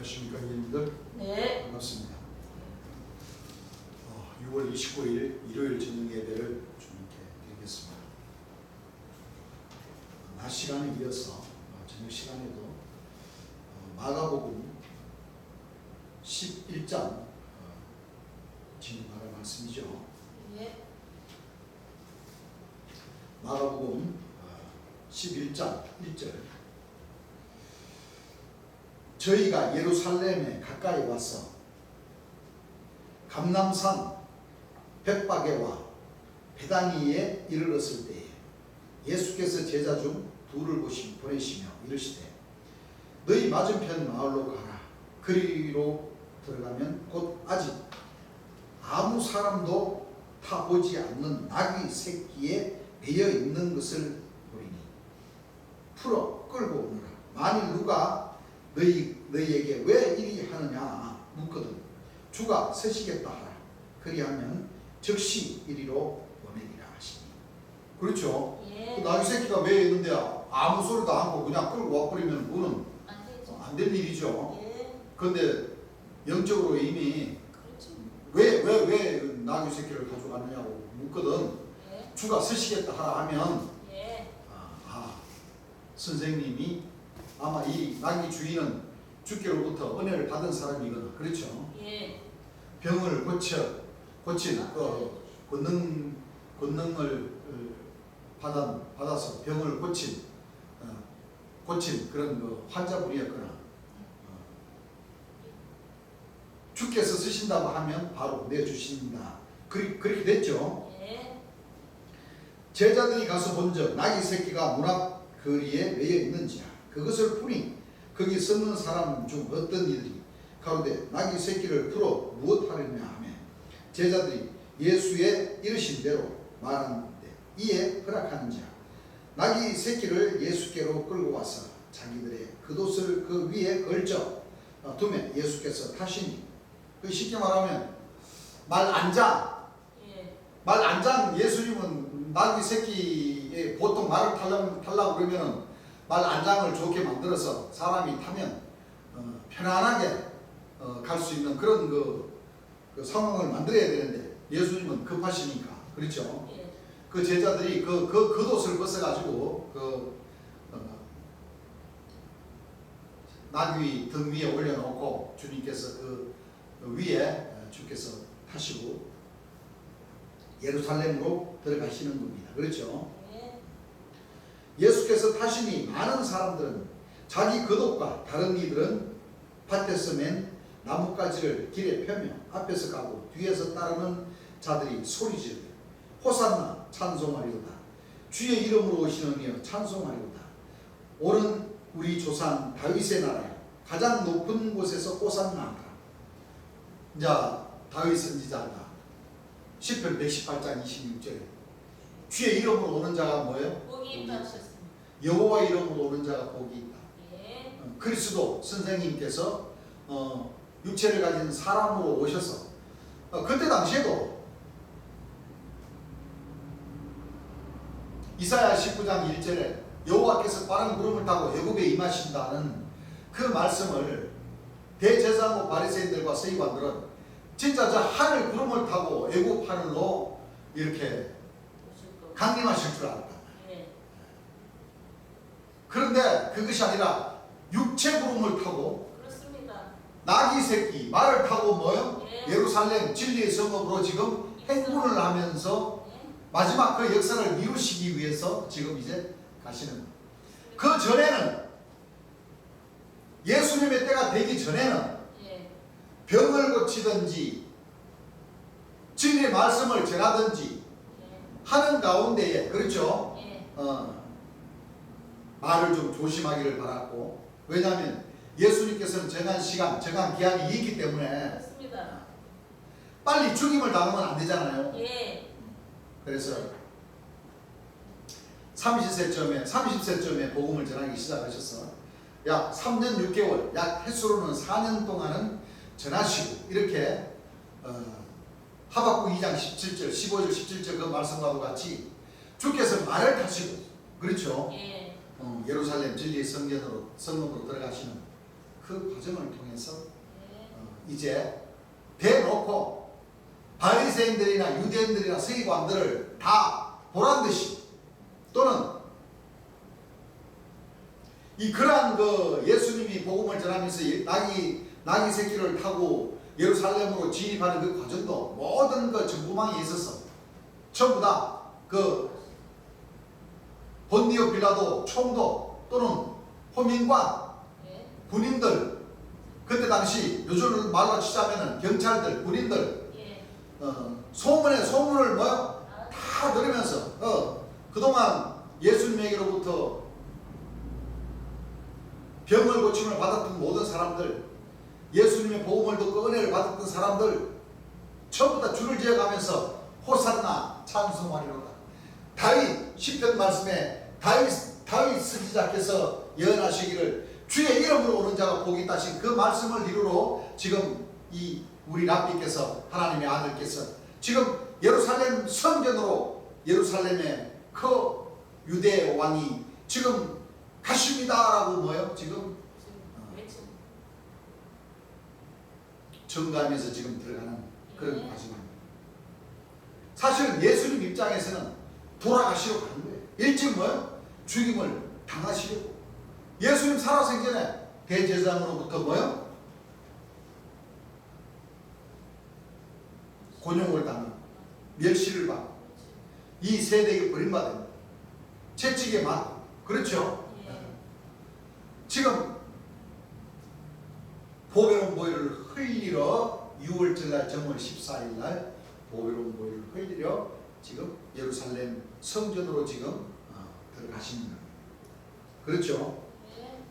안녕하십니까 여러분들. 네. 반갑습니다. 6월 29일 일요일 저녁 예배를 주님께 드리겠습니다. 낮 시간에 이어서 저녁 시간에도 마가복음 11장 진행할 말씀이죠. 네. 마가복음 11장 1절. 저희가 예루살렘에 가까이 와서 감람산 벳바게와 베다니에 이르렀을 때에 예수께서 제자 중 둘을 보내시며 이르시되 너희 맞은편 마을로 가라. 그리로 들어가면 곧 아직 아무 사람도 타보지 않는 나귀 새끼에 매여 있는 것을 보리니 풀어 끌고 오너라. 만일 누가 너희에게 왜 이리 하느냐 묻거든 주가 서시겠다 하라. 그리하면 즉시 이리로 보내리라 하시니. 그렇죠. 예. 그 나귀 새끼가 왜 있는데 아무 소리도 안 하고 그냥 끌고 와버리면 그거는 안 될 일이죠. 예. 그런데 영적으로 이미 그렇죠. 왜 나귀 새끼를 가져가느냐고 묻거든 예. 주가 서시겠다 하라 하면 예. 선생님이 아마 이 나귀 주인은 주께로부터 은혜를 받은 사람이거든. 그렇죠. 예. 병을 고친 권능을 받아서 병을 고친 그런 그 환자분이었거나 주께서 쓰신다고 하면 바로 내주신다. 그렇게 됐죠. 예. 제자들이 가서 본즉 나귀 새끼가 문 앞 거리에 매여 있는지라. 그것을 보니 거기 섰는 사람 중 어떤 이들이 가로되 나귀 새끼를 풀어 무엇하려냐 하며 제자들이 예수의 이르신 대로 말하는데 이에 허락하는지라. 나귀 새끼를 예수께로 끌고 와서 자기들의 겉옷을 그 위에 걸쳐 두매 예수께서 타시니 그 쉽게 말하면 말안장 예수님은 나귀 새끼에 보통 말을 타려고 그러면 말안장을 좋게 만들어서 사람이 타면 편안하게 갈 수 있는 그런 그 상황을 만들어야 되는데 예수님은 급하시니까 그렇죠. 예. 그 제자들이 그 겉옷을 벗어가지고 나귀 등 위에 올려놓고 주님께서 그 위에 주께서 타시고 예루살렘으로 들어가시는 겁니다. 그렇죠. 예. 예수께서 타시니 많은 사람들은 자기 겉옷과 다른 이들은 밭에서 맨 나뭇가지를 길에 펴며 앞에서 가고 뒤에서 따르는 자들이 소리지르되 호산나 찬송하리로다. 주의 이름으로 오시는 이여 찬송하리로다. 오는 우리 조상 다윗의 나라에 가장 높은 곳에서 호산나하라. 이제 다윗 선지자가 시편 118장 26절에 주의 이름으로 오는 자가 뭐예요? 복이 있다 하셨습니다. 여호와 이름으로 오는 자가 복이 있다. 예. 그리스도 선생님께서 육체를 가진 사람으로 오셔서 그때 당시에도 이사야 19장 1절에 여호와께서 빠른 구름을 타고 애굽에 임하신다는 그 말씀을 대제사장과 바리새인들과 서기관들은 진짜 저 하늘 구름을 타고 애굽 하늘로 이렇게 강림하실 줄 알았다. 예. 그런데 그것이 아니라 육체 구름을 타고 그렇습니다. 나귀 새끼 말을 타고 뭐요? 예. 예루살렘 진리의 성읍으로 지금 행군을 하면서 예. 마지막 그 역사를 이루시기 위해서 지금 이제 가시는 거예요. 그 전에는 예수님의 때가 되기 전에는 예. 병을 고치든지 진리의 말씀을 전하든지 예. 하는 가운데에 그렇죠. 예. 말을 좀 조심하기를 바랐고 왜냐하면 예수님께서는 정한 시간, 정한 기한이 있기 때문에 그렇습니다. 빨리 죽임을 당하면 안 되잖아요. 예. 그래서 30세쯤에 복음을 전하기 시작하셔서 약 3년 6개월, 약 횟수로는 4년 동안은 전하시고 이렇게 하박국 2장 17절, 15절, 17절 그 말씀과도 같이 주께서 말을 타시고 그렇죠. 예. 예루살렘 진리의 성전으로 성읍으로 들어가시는 그 과정을 통해서 네. 이제 대놓고 바리새인들이나 유대인들이나 서기관들을 다 보란 듯이 또는 이 그러한 그 예수님이 복음을 전하면서 나귀 새끼를 타고 예루살렘으로 진입하는 그 과정도 모든 그 정부망에 있어서 전부 다 그 본디오 빌라도 총독 또는 호민관 네. 군인들 그때 당시 요즘 말로 치자면은 경찰들 군인들 예. 소문에 소문을 뭐요? 다 들으면서 그동안 예수님에게로부터 병을 고침을 받았던 모든 사람들 예수님의 복음을 듣고 은혜를 받았던 사람들 전부 다 줄을 지어가면서 호산나 찬송하리로다. 다윗 10편 말씀에 다윗 스기자께서 예언하시기를 주의 이름으로 오는 자가 복이 있다 하신 그 말씀을 이루러 지금 이 우리 랍비께서 하나님의 아들께서 지금 예루살렘 성전으로 예루살렘의 그 유대 왕이 지금 가십니다라고 뭐요? 지금 외쳐. 정가하면서 지금 들어가는 그런 네. 과정입니다. 사실 예수님 입장에서는 돌아가시려고 하는 거예요. 일찍 뭐요? 죽임을 당하시려고. 예수님 살아생전에 대제사장으로부터 뭐요? 곤욕을 당하고 멸시를 받고 이 세대에게 버림받은 채찍에 맞고 그렇죠? 예. 지금 보배로운 보혈을 흘리러 6월절날 정월 14일날 보배로운 보혈을 흘리러 지금 예루살렘 성전으로 지금 들어가시는 겁니다. 그렇죠? 네.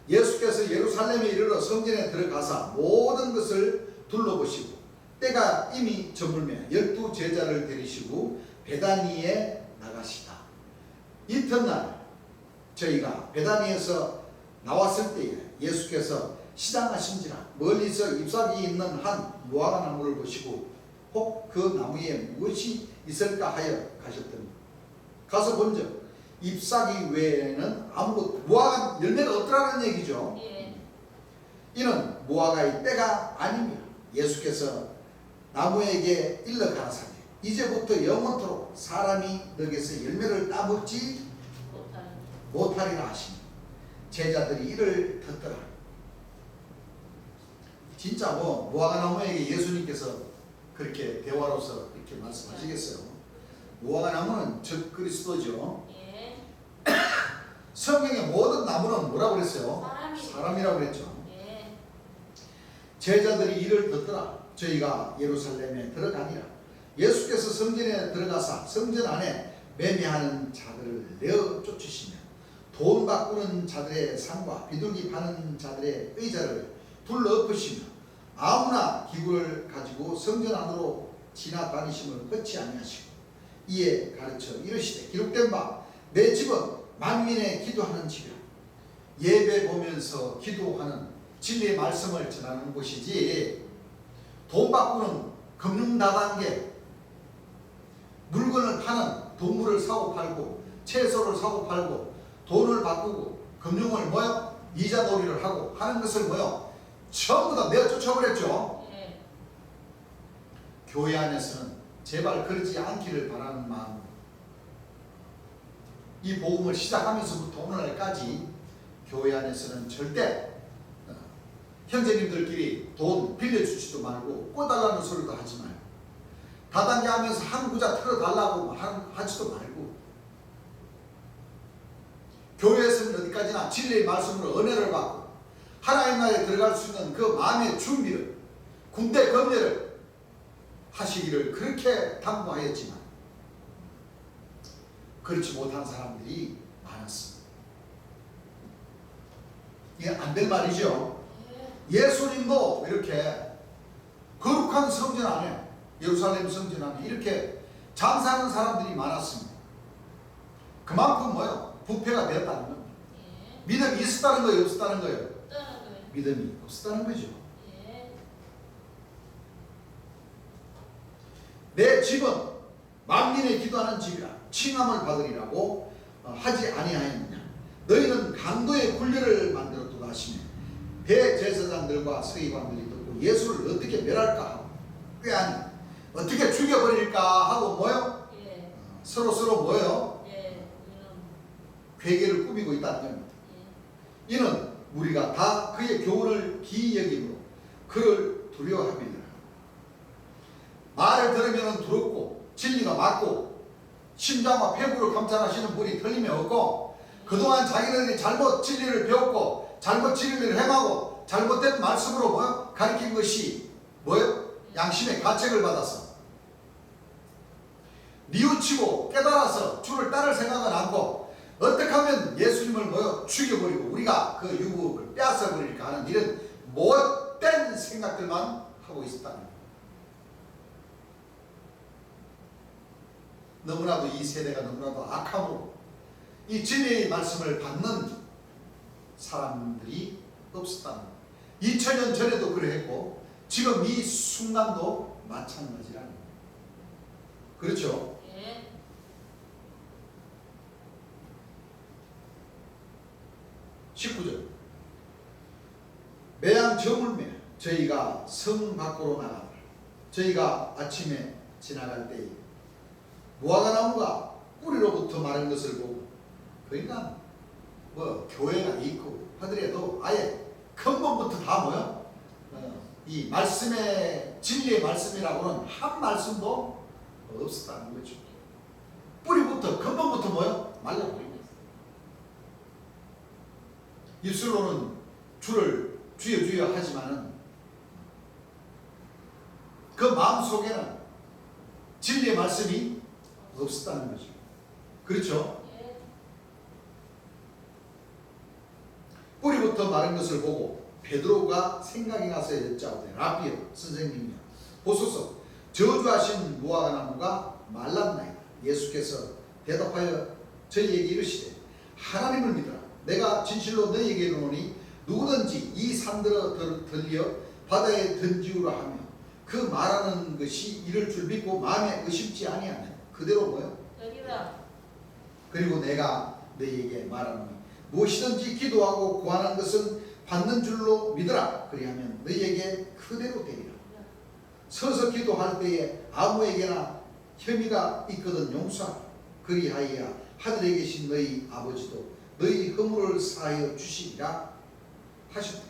예수께서 예루살렘에 이르러 성전에 들어가사 모든 것을 둘러보시고 때가 이미 저물매 12 제자를 데리시고 베다니에 나가시다. 이튿날 저희가 베다니에서 나왔을 때에 예수께서 시장하신지라 멀리서 잎사귀 있는 한 무화과 나무를 보시고 혹 그 나무에 무엇이 있을까 하여 가셨더니 가서 본즉 잎사귀 외에는 아무것도 무화과 열매가 없더라는 얘기죠. 예. 이는 무화과의 때가 아닙니다. 예수께서 나무에게 일러 가라사대 이제부터 영원토록 사람이 너에게서 열매를 따먹지 못하리라 하시니 제자들이 이를 듣더라. 진짜 뭐 무화과 나무에게 예수님께서 그렇게 대화로서 이렇게 말씀하시겠어요. 무화과 나무는 즉 그리스도죠. 예. 성경의 모든 나무는 뭐라고 그랬어요? 사람이. 사람이라고 그랬죠. 예. 제자들이 이를 듣더라. 저희가 예루살렘에 들어가니라. 예수께서 성전에 들어가사 성전 안에 매매하는 자들을 내어 쫓으시며 돈 바꾸는 자들의 상과 비둘기 파는 자들의 의자를 둘러엎으시며 아무나 기구를 가지고 성전 안으로 지나다니심을 끊지 아니하시고 이에 가르쳐 이르시되 기록된 바 내 집은 만민의 기도하는 집이라. 예배 보면서 기도하는 진리의 말씀을 전하는 곳이지 돈 바꾸는 금융다단계 물건을 파는 동물을 사고 팔고 채소를 사고 팔고 돈을 바꾸고 금융을 뭐요? 이자놀이를 하고 하는 것을 뭐요? 전부 다 내어 쫓아버렸죠. 예. 교회 안에서는 제발 그러지 않기를 바라는 마음으로 이 복음을 시작하면서부터 오늘날까지 교회 안에서는 절대 형제님들끼리 돈 빌려주지도 말고 꿔달라는 소리도 하지 말고 다단계 하면서 한 구자 틀어달라고 하지도 말고 교회에서는 어디까지나 진리의 말씀으로 은혜를 받고 하나님 나라에 들어갈 수 있는 그 마음의 준비를 군대 검열을 하시기를 그렇게 당부하였지만 그렇지 못한 사람들이 많았습니다. 이게 안 될 말이죠. 예수님도 이렇게 거룩한 성전 안에 예루살렘 성전 안에 이렇게 장사하는 사람들이 많았습니다. 그만큼 뭐요? 부패가 되었다는 겁니다. 예. 믿음이 있었다는 거예요? 없었다는 거예요? 떠나고요. 믿음이 없었다는 거죠. 예. 내 집은 만민의 기도하는 집이라 칭함을 받으리라고 하지 아니하였느냐. 너희는 강도의 굴레를 만들었도다 하시며 대제사장들과 서기관들이 듣고 예수를 어떻게 멸할까 하고 꾀하니 어떻게 죽여버릴까 하고 뭐요? 예. 서로 뭐요? 예. 괴계를 꾸미고 있다는 겁니다. 예. 이는 우리가 다 그의 교훈을 기이 여김으로 그를 두려워합니다. 말을 들으면 두렵고 진리가 맞고 심장과 폐부를 감찰하시는 분이 틀림이 없고 그동안 자기들이 잘못 진리를 배웠고 잘못 진리를 행하고 잘못된 말씀으로 뭐요? 가르친 것이 뭐요? 양심의 가책을 받아서 뉘우치고 깨달아서 주를 따를 생각은 않고 어떻게 하면 예수님을 뭐요? 죽여버리고 우리가 그 유업을 빼앗아버릴까 하는 이런 못된 생각들만 하고 있었다는 거예요. 너무나도 이 세대가 너무나도 악함으로 이 진리의 말씀을 받는 사람들이 없었다는 거예요. 2000년 전에도 그랬고 지금 이 순간도 마찬가지라는 거예요. 그렇죠? 예. 19절 매양 저물매 저희가 성 밖으로 나가라. 저희가 아침에 지나갈 때에 무화과나무가 뿌리로부터 마른 것을 보고 그러니까 뭐 교회가 있고 하더라도 아예 근본부터 다 뭐야? 이 말씀의 진리의 말씀이라고는 한 말씀도 없었다는 거죠. 뿌리부터 근본부터 뭐야? 말라버리고 입술로는 주를 주여 주여 하지만은 그 마음속에는 진리의 말씀이 없었다는 거죠. 그렇죠? 예. 뿌리부터 마른 것을 보고 베드로가 생각이 나서 여짜오되 라비여 선생님이여 보소서 저주하신 무화과나무가 말랐나이다. 예수께서 대답하여 저희에게 이르시되 하나님을 믿으라. 내가 진실로 너희에게 이르노니 누구든지 이 산들어 들려 바다에 던지우라 하며 그 말하는 것이 이럴 줄 믿고 마음에 의심치 아니하면 그대로 뭐요? 여기다. 그리고 내가 너희에게 말하노니 무엇이든지 기도하고 구하는 것은 받는 줄로 믿으라. 그리하면 너희에게 그대로 되리라. 서서 기도할 때에 아무에게나 혐의가 있거든 용서하라. 그리하여야 하늘에 계신 너희 아버지도 너희 허물을 사하여 주시리라 하셨다.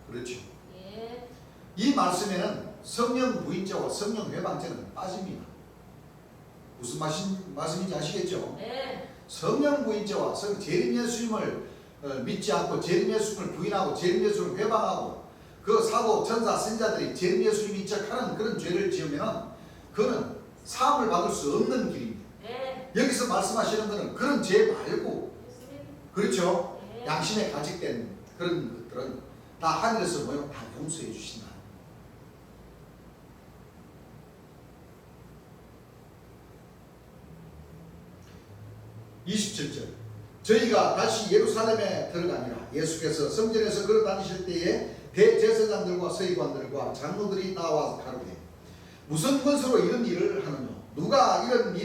그렇죠. 예. 이 말씀에는 성령 부인자와 성령 회방자는 빠집니다. 무슨 말씀인지 아시겠죠? 네. 성령 부인자와 재림 예수님을 믿지 않고 재림 예수님을 부인하고 재림 예수님을 회방하고 그 사도 전사 선자들이 재림 예수님인 척하는 그런 죄를 지으면 그는 사함을 받을 수 없는 길입니다. 네. 여기서 말씀하시는 것은 그런 죄 말고 그렇죠? 네. 양심에 가직된 그런 것들은 다 하늘에서 뭐요? 다 용서해 주신다. (27절) 저희가 다시 예루살렘에 들어가니라. 예수께서 성전에서 걸어 다니실 때에 대제사장들과 서기관들과 장로들이 나와서 가로되 무슨 권세로 이런 일을 하느냐? 누가 이런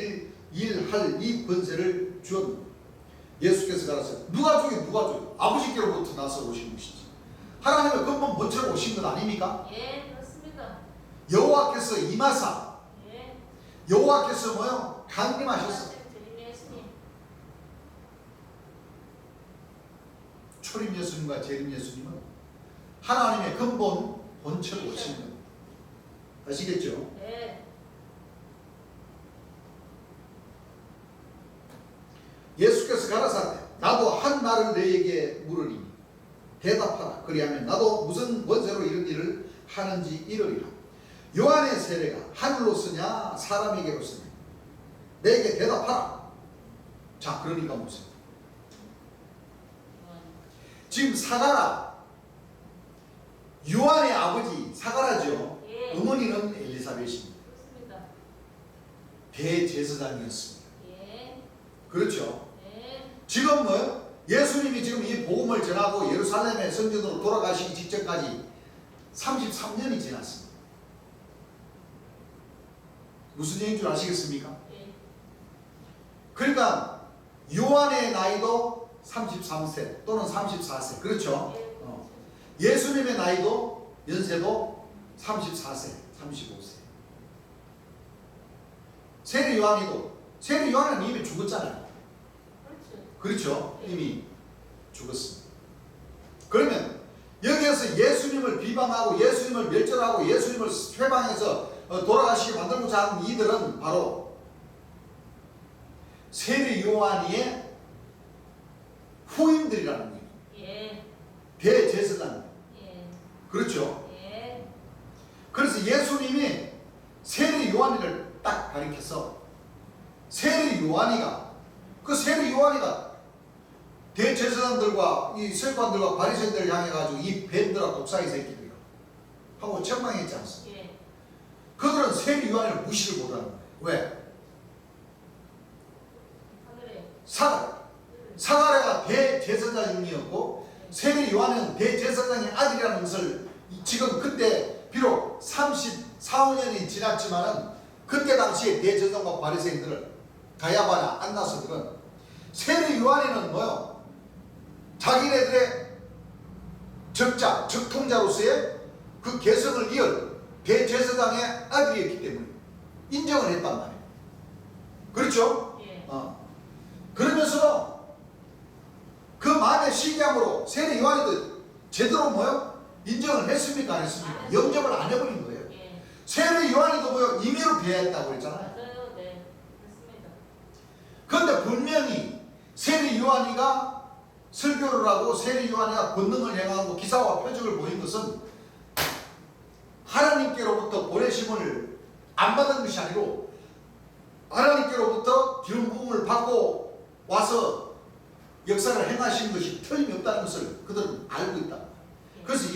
일할 이 권세를 주었느냐? 예수께서 가라사대 누가 주기 아버지께로부터 나서 오신 것이지 하나님의 근본 본체로 오신 것 아닙니까? 예, 그렇습니다. 여호와께서 임하사 예. 여호와께서 뭐요? 강림하셨어. 예수님. 초림 예수님과 재림 예수님은 하나님의 근본 본체로 오신 겁니다. 아시겠죠? 네. 예수께서 가라사대 나도 한 말을 너희에게 물으리니 대답하라. 그리하면 나도 무슨 권세로 이런 일을 하는지 이르리라. 요한의 세례가 하늘로서냐 사람에게로서냐 내게 대답하라. 자, 그러니까 보세요. 지금 사가라 요한의 아버지 사가라죠. 예. 어머니는 엘리사벳입니다. 그렇습니다. 대제사장이었습니다. 예. 그렇죠. 예. 지금 뭐 예수님이 지금 이 복음을 전하고 예루살렘의 성전으로 돌아가시기 직전까지 33년이 지났습니다. 무슨 얘기인 줄 아시겠습니까? 예. 그러니까 요한의 나이도 33세 또는 34세 그렇죠? 예. 예수님의 나이도 연세도 34세, 35세. 세례 요한은 이미 죽었잖아요. 그렇죠. 그렇죠? 이미 죽었습니다. 그러면 여기에서 예수님을 비방하고 예수님을 멸절하고 예수님을 회방해서 돌아가시게 만들고자 하는 이들은 바로 세례 요한이의 후임들이라는 거예요. 예. 대제사장. 예. 그렇죠? 예. 그래서 예수님이 세례 요한이를 딱 가리켜서 세례 요한이가 대제사장들과 이 세관들과 바리새인들을 향해 가지고 이 뱀들아 독사의 새끼들이야 하고 책망했지 않습니까? 예. 그들은 세례 요한을 무시를 못하는 거예요. 왜? 하늘에. 사가랴가 대제사장이었고 세례 요한은 대제사장의 아들이라는 것을 지금 그때 비록 34~5년이 지났지만은 그때 당시에 대제사장과 바리새인들은 가야바나 안나스들은 세례 요한에는 뭐요? 자기네들의 적통자로서의 그 개성을 이을 대제사장의 아들이었기 때문에 인정을 했단 말이에요. 그렇죠? 예. 그러면서도 그 마음의 시기함으로 세례 요한이도 제대로 뭐요? 인정을 했습니까? 안 했습니까? 영접을 안 해버린 거예요. 예. 세례 요한이도 뭐요? 임의로 배회했다고 그랬잖아요. 맞아요. 네. 그렇습니다. 그런데 분명히 세례 요한이가 설교를 하고 세례 요한이가 권능을 행하고 기사와 표적을 보인 것은 하나님께로부터 보내심을 안 받은 것이 아니고 하나님께로부터 기름 부음을 받고 와서 역사를 행하신 것이 틀림없다는 것을 그들은 알고 있다. 그래서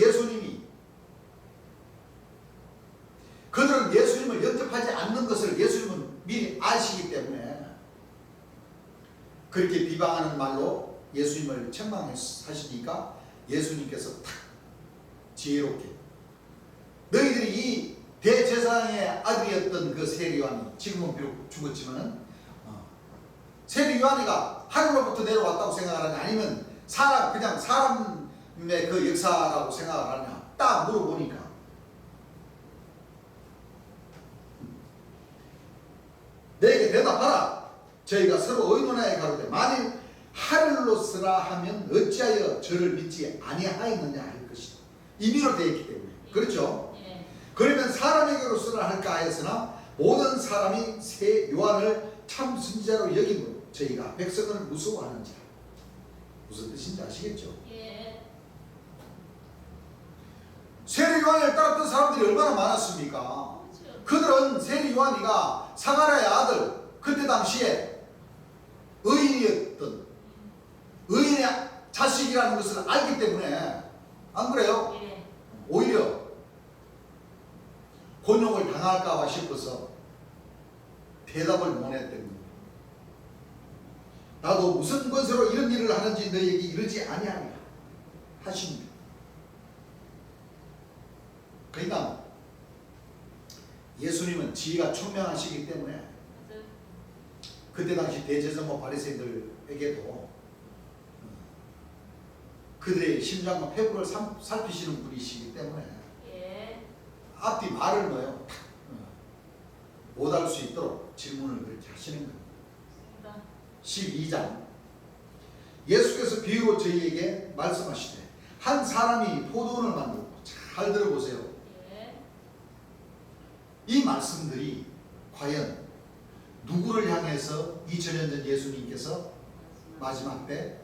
그들은 예수님을 영접하지 않는 것을 예수님은 미리 아시기 때문에 그렇게 비방하는 말로 예수님을 책망하시니까 예수님께서 탁 지혜롭게 너희들이 이 대제사장의 아들이었던 그 세례 요한이 지금은 비록 죽었지만은 세례 요한이가 하늘로부터 내려왔다고 생각하느냐 아니면 그냥 사람의 그 역사라고 생각하느냐 딱 물어보니까 내게 대답하라. 저희가 서로 의논하여 가로되 만일 하늘로서라 하면 어찌하여 저를 믿지 아니하였느냐 할 것이다. 임의로 되어 있기 때문에. 그렇죠? 예. 그러면 사람에게로서라 할까 하였으나 모든 사람이 새 요한을 참 선지자로 여김으로 저희가 백성을 무서워하는지라. 무슨 뜻인지 아시겠죠? 예. 세례 요한을 따랐던 사람들이 얼마나 많았습니까? 그렇죠. 그들은 세례 요한이가 사가랴의 아들, 그때 당시에 의인의 자식이라는 것을 알기 때문에 안 그래요? 예. 오히려 곤욕을 당할까 봐 싶어서 대답을 못 했던 겁니다. 나도 무슨 권세로 이런 일을 하는지 너희에게 이르지 아니하리라 하십니다. 그러니까 예수님은 지혜가 총명하시기 때문에 맞아요. 그때 당시 대제사장과 바리새인들에게도 그들의 심장과 폐부를 살피시는 분이시기 때문에 예. 앞뒤 말을 뭐요? 못 할 수 있도록 질문을 그렇게 하시는 겁니다. 12장 예수께서 비유로 저희에게 말씀하시되 한 사람이 포도원을 만들고 잘 들어보세요. 예. 이 말씀들이 과연 누구를 향해서 2000년 전 예수님께서 마지막 때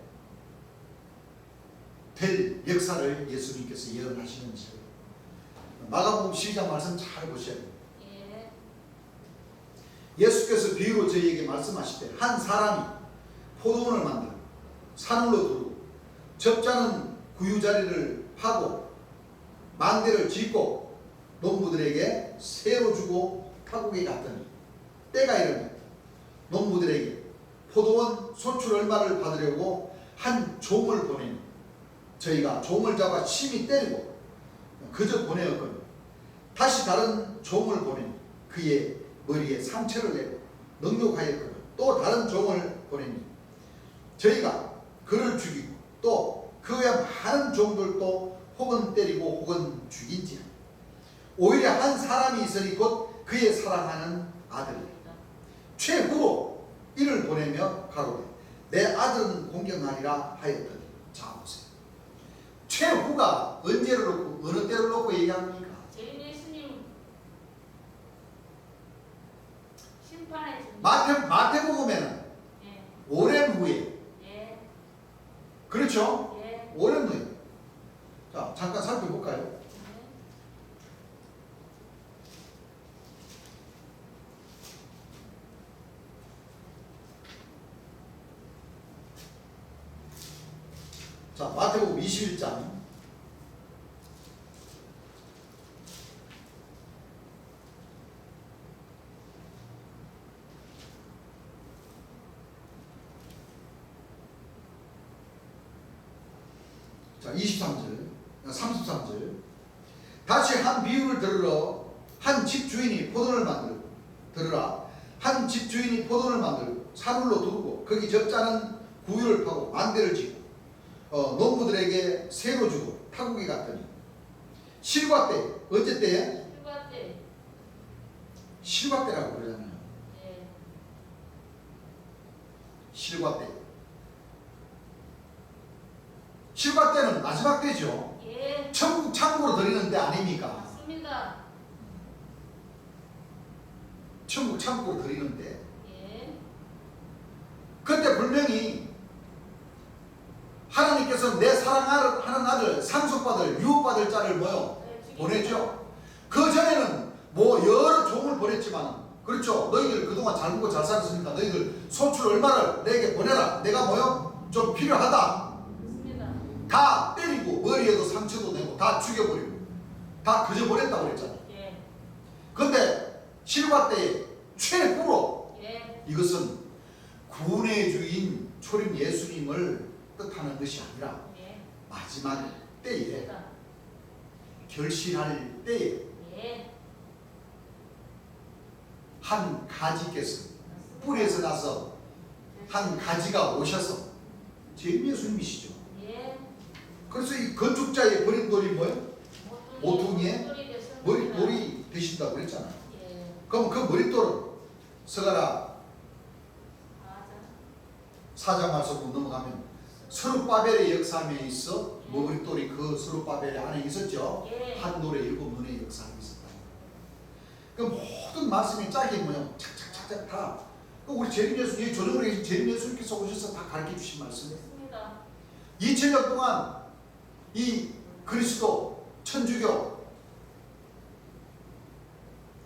될 역사를 예수님께서 예언하시는지 마가복음 12장 말씀 잘 보셔야 됩니다. 예. 예수께서 비유로 저희에게 말씀하시되 한 사람이 포도원을 만들고 산으로 두르고 적자는 구유자리를 파고 망대를 짓고 농부들에게 새로 주고 타국에 갔더니 때가 이르니 농부들에게 포도원 소출 얼마를 받으려고 한 종을 보내니 저희가 종을 잡아 심히 때리고 그저 보내었거든. 다시 다른 종을 보내니 그의 머리에 상처를 내고 능욕하였거든. 또 다른 종을 보내니 저희가 그를 죽이고 또 그 외 많은 종들도 혹은 때리고 혹은 죽인지라. 오히려 한 사람이 있으니 곧 그의 사랑하는 아들이라. 최후로 이를 보내며 가로되 내 아들은 공경하리라 하였더니. 자 보세요. 최후가 언제를 놓고 어느 때를 놓고 얘기합니까? 제인 예수님 심판해 줍니다. 마태복음에는 예. 오랜 후에, 예. 그렇죠? 예. 오랜 후에. 자 잠깐 살펴볼까요? 예. 자 마태복음 21장 자 23절 33절 다시 한 비유를 들으러 한 집주인이 포도를 만들고 들으라 한 집주인이 포도를 만들고 사물로 두고 거기 적잖은 구유를 파고 만대를 지고 농부들에게 새로 주고 타국이 갔더니 실과 때 언제 때에? 휴가 때. 실과 때라고 그러잖아요. 예. 실과 때. 실과 때는 마지막 때죠. 예. 천국 창고로 드리는 때 아닙니까? 맞습니다. 천국 창고로 드리는 때. 예. 그때 분명히 하나님께서 내 사랑하는 아들 상속받을 유업받을 자를 뭐요? 네, 죽입니다. 보내죠. 그 전에는 뭐 여러 종을 보냈지만 그렇죠. 너희들 그동안 잘 먹고 잘 살았으니까 너희들 소출 얼마를 내게 보내라. 내가 뭐요? 좀 필요하다. 맞습니다. 다 때리고 머리에도 상처도 내고 다 죽여버리고 다 그저 보냈다고 그랬잖아요. 예. 근데 실과 때에 최후로 예. 이것은 구원의 주인 초림 예수님을 뜻하는 것이 아니라 예. 마지막 때에 맞습니다. 결실할 때에 예. 한 가지께서 맞습니다. 뿌리에서 나서 한 가지가 오셔서 제일 예수님이시죠. 예. 그래서 이 건축자의 버린 돌이 뭐예요? 모퉁이에 머릿돌이 되신다고 그랬잖아요. 예. 그럼 그 머릿돌은 서가라 맞아. 4장 말씀으로 넘어가면 스룹바벨의 역사에 있어 머릿돌이 그 스룹바벨 안에 있었죠. 예. 한 돌에 7눈의 역사가 있었다. 그 모든 말씀이 짝이 뭐예요? 착착착착 다. 그 우리 재림 예수, 이 조정으로 계신 재림 예수님께서 오셔서 다 가르쳐 주신 말씀이에요. 맞습니다. 2000년 동안 이 그리스도 천주교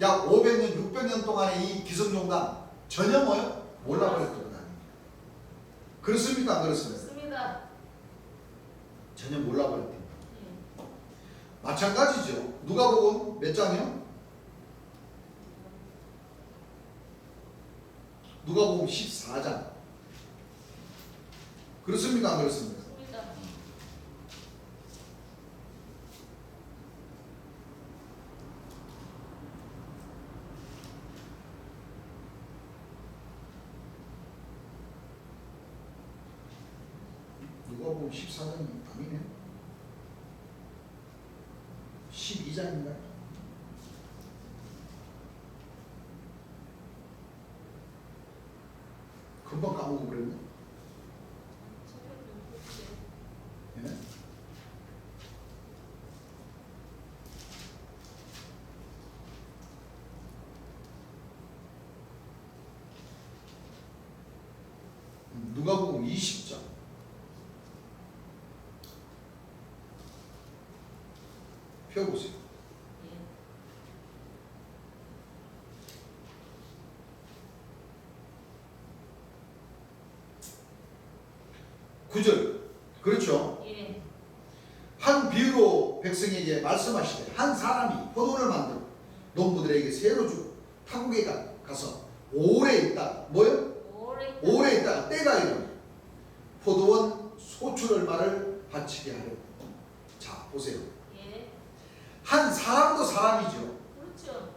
약 500년, 600년 동안의 이 기성용단 전혀 뭐요? 몰라버렸던 것 아닙니까? 그렇습니까? 안 그렇습니까? 맞습니다. 전혀 몰라버렸던 것. 예. 마찬가지죠. 누가복음 몇 장이요? 누가복음 14장. 그렇습니까? 안 그렇습니까? 맞습니다. 누가복음 14장이 아니네. 12장인가요? 금방 까먹어 버렸네. 예? 누가복음 20장. 펴보세요. 예. 9절. 그렇죠. 예. 한 비유로 백성에게 말씀하시되 한 사람이 포도를 만들고 농부들에게 새로 주고 타국에 가서 오래 있다가 뭐요? 오래 있다가 때가 이르면 포도원 소출 얼마를 바치게 하려고. 자 보세요. 예. 한 사람도 사람이죠. 그렇죠.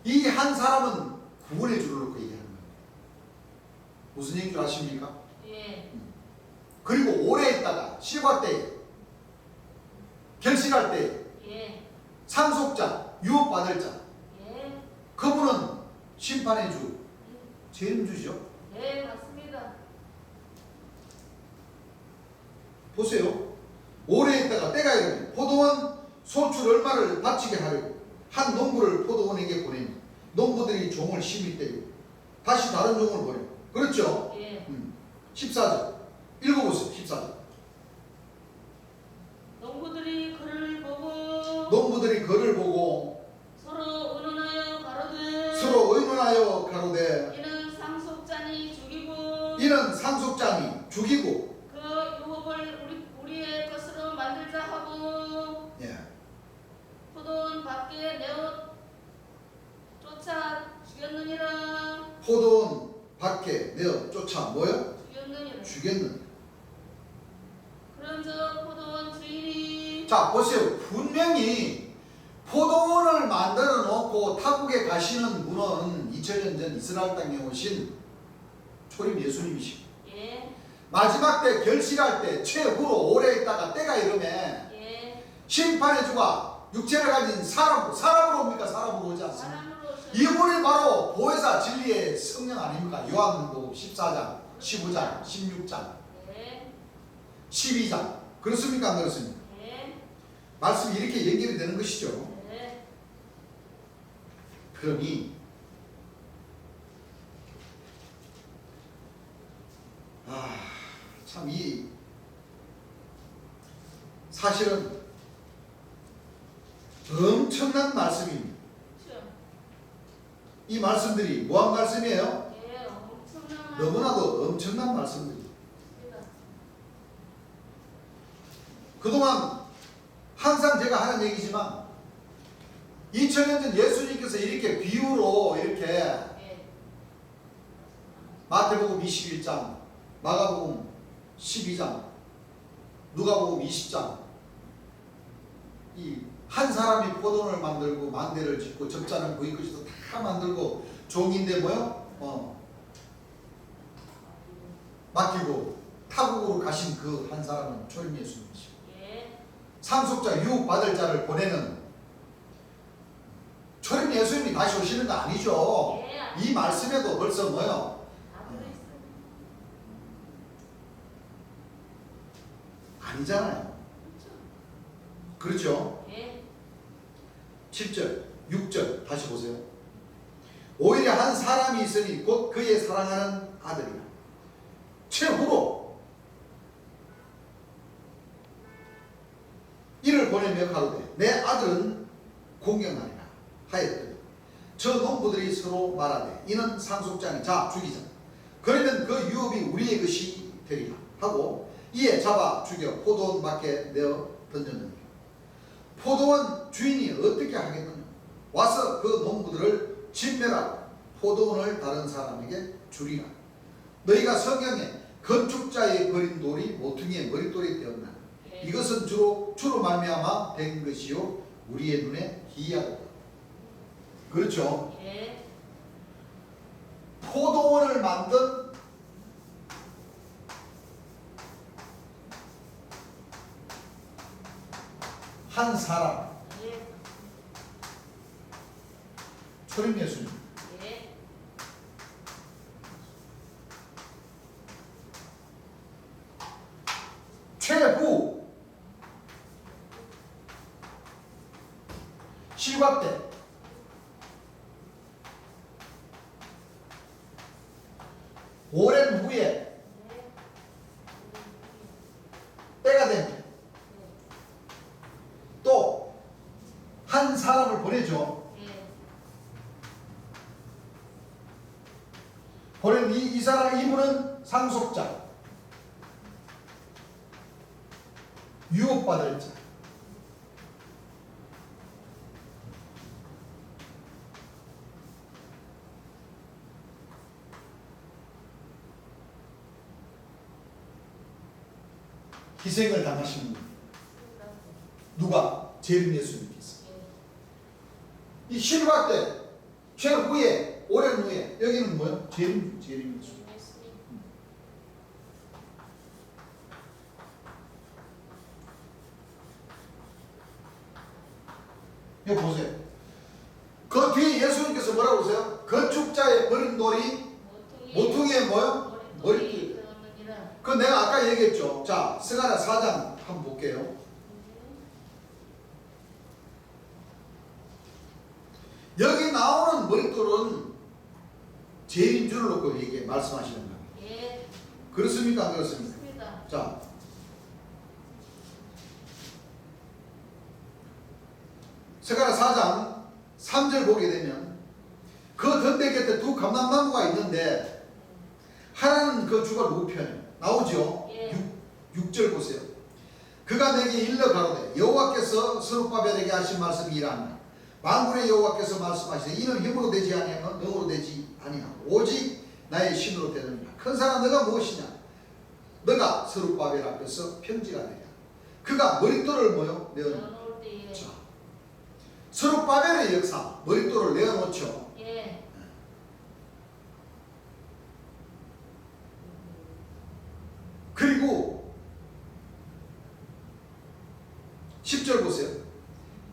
이 한 사람은 구원의 줄을 놓고 얘기하는 거예요. 무슨 얘기인 줄 아십니까? 예. 그리고 오래 있다가 시과 때에 결실할 때 예. 상속자, 유업받을 자, 예. 그분은 심판의 주, 책임주죠. 네, 맞습니다. 보세요. 오래 있다가 때가 이르면 포도원 소출 얼마를 바치게 하려고 한 농부를 포도원에게 보내니 농부들이 종을 심을 때고 다시 다른 종을 보내고. 그렇죠? 예. 14절 읽어보세요. 14절. 농부들이 그를 보고 서로 의논하여 가로되 이는 상속자니 죽이고 그 유업을 우리의 것으로 만들자 하고 예. 포도원 밖에 내어 쫓아 죽였느니라. 포도원 밖에 내어 쫓아 뭐요? 죽였느니라. 그런즉 포도원 주인이 자 보세요. 분명히 포도원을 만들어 놓고 타국에 가시는 분은 2000년 전 이스라엘 땅에 오신 초림 예수님이시고 예. 마지막 때 결실할 때 최후로 오래 있다가 때가 이르면 예. 심판의 주가 육체를 가진 사람으로 옵니까? 사람으로 오지 않습니까? 사람으로 오셔. 이분이 바로 보혜사 진리의 성령 아닙니까? 요한복음 14장, 15장, 16장, 예. 12장. 그렇습니까? 안 그렇습니까? 예. 말씀이 이렇게 연결이 되는 것이죠. 예. 그러니 참 이 사실은 엄청난 말씀입니다. 그렇죠. 이 말씀들이 뭐한 말씀이에요? 예. 엄청난 너무나도 엄청난 말씀들이에요. 말씀입니다. 그동안 항상 제가 하는 얘기지만 2000년 전 예수님께서 이렇게 비유로 이렇게 예. 마태복음 21장, 마가복음 12장, 누가복음 20장 이 한 사람이 포도원을 만들고 망대를 짓고 적자는 그의 것이도 다 만들고 종인데 뭐요? 맡기고 타국으로 가신 그 한 사람은 초림 예수님이시고 예. 상속자 유업받을 자를 보내는 초림 예수님이 다시 오시는 거 아니죠. 예. 이 말씀에도 벌써 뭐요? 다 들어있어요. 아니잖아요. 그렇죠? 예. 7절, 6절 다시 보세요. 오히려 한 사람이 있으니 곧 그의 사랑하는 아들이라. 최후로 이를 보내며 가로되 내 아들은 공경하리라 하였더니 저 농부들이 서로 말하되 이는 상속자니 자 죽이자. 그러면 그 유업이 우리의 것이 되리라 하고 이에 잡아 죽여 포도원 밖에 내어 던졌느니라. 포도원 주인이 어떻게 하겠느냐? 와서 그 농부들을 진멸하고 포도원을 다른 사람에게 주리라. 너희가 성경에 건축자의 버린 돌이 모퉁이의 머릿돌이 되었나? 예. 이것은 주로 말미암아 된 것이요 우리의 눈에 기이하다. 그렇죠? 예. 포도원을 만든 한 사람, 예. 초림 예수님. 예. 최후 실과 때 오랜 후에 때가 되면 또 한 사람을 보내죠. 예. 보낸 이 사람, 이분은 상속자, 유업받을 자. 희생을 당하시는 분. 누가? 재림 예수님께서. 이 실과 때 최후에 오랜 후에 여기는 뭐요? 재림 예수. 이거 보세요. 그 뒤에 예수님께서 뭐라고 그러세요? 건축자의 버린 돌이 모퉁이의 뭐요? 머리띠. 그 내가 아까 얘기했죠. 자, 스가랴 4장 한번 볼게요. 여기 나오는 머릿돌은 죄인 줄을 놓고 말씀하시는 거예요. 예. 그렇습니까? 안 그렇습니까? 그렇습니다. 자, 스가랴 4장 3절 보게 되면 그 던대 곁에 두 감람나무가 있는데 하나는 그 주가 누구 편이에요? 나오죠? 예. 6절 보세요. 그가 내게 일러 가로되 여호와께서 스룹바벨에게 하신 말씀이 이러하니라. 만군의 여호와께서 말씀하시되 이는 힘으로 되지 아니하며 능으로 되지 아니하고 오직 나의 신으로 되느니라. 큰 사람 너가 무엇이냐? 너가 스룹바벨 앞에서 평지가 되냐. 그가 머릿돌을 뭐요? 넣어놓을 때에. 자, 스룹바벨의 역사 머릿돌을 내어놓죠. 예. 그리고 10절 보세요.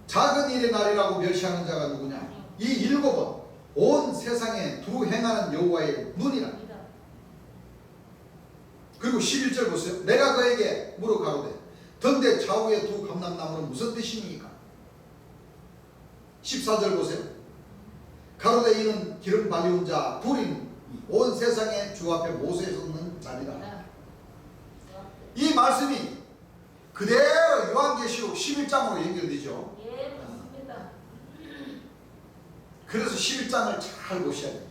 작은 일의 날이라고 멸시하는 자가 누구냐? 이 일곱은 온 세상에 두 행하는 여호와의 눈이라. 그리고 11절 보세요. 내가 그에게 물어 가로되 던대 좌우의 두 감람나무는 무슨 뜻입니까? 14절 보세요. 가로되 이는 기름 발리운 자 둘인 온 세상에 주 앞에 모세에 섰는 자리라. 이 말씀이 그대로 요한계시록 11장으로 연결되죠. 예, 맞습니다. 그래서 11장을 잘 보셔야 돼요.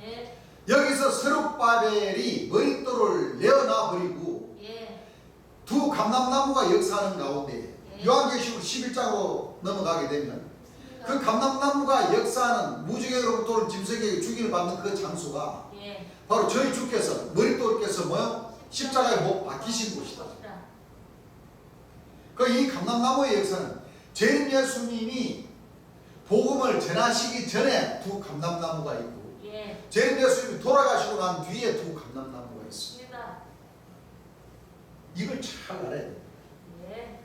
예. 여기서 스룹바벨이 머릿돌을 내어놔 버리고 예. 두 감람나무가 역사하는 가운데 예. 요한계시록 11장으로 넘어가게 되면 그 감람나무가 역사하는 무지개로부터 짐승에게 죽임을 받는 그 장소가 예. 바로 저희 주께서 머릿돌께서 뭐요? 십자가에 못 박히신 곳이다. 그 이 감람나무의 역사는 재림 예수님이 복음을 전하시기 전에 두 감람나무가 있고 예. 재림 예수님이 돌아가시고 난 뒤에 두 감람나무가 있습니다. 맞습니다. 이걸 잘 알아야 돼요. 예.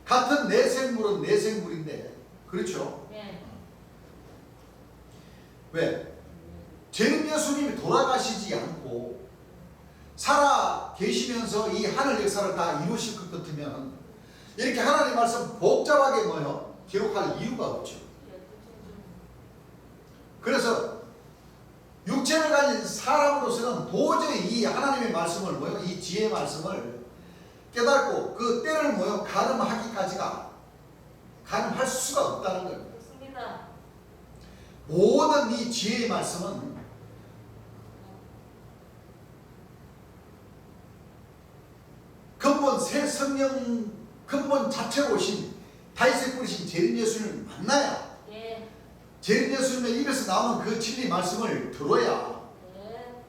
같은 내생물은 내생물인데 그렇죠? 예. 왜? 재림 예수님이 돌아가시지 않고 살아 계시면서 이 하늘 역사를 다 이루실 것 같으면 이렇게 하나님 말씀 복잡하게 뭐요? 기록할 이유가 없죠. 그래서 육체를 가진 사람으로서는 도저히 이 하나님의 말씀을 뭐요? 이 지혜의 말씀을 깨닫고 그 때를 뭐요? 가늠하기까지가 가늠할 수가 없다는 거예요. 그렇습니다. 모든 이 지혜의 말씀은 근본 새 성령 근본 자체로 오신 다윗의 뿌리신 재림 예수님을 만나야 예. 재림 예수님의 입에서 나오는 그 진리 말씀을 들어야 예.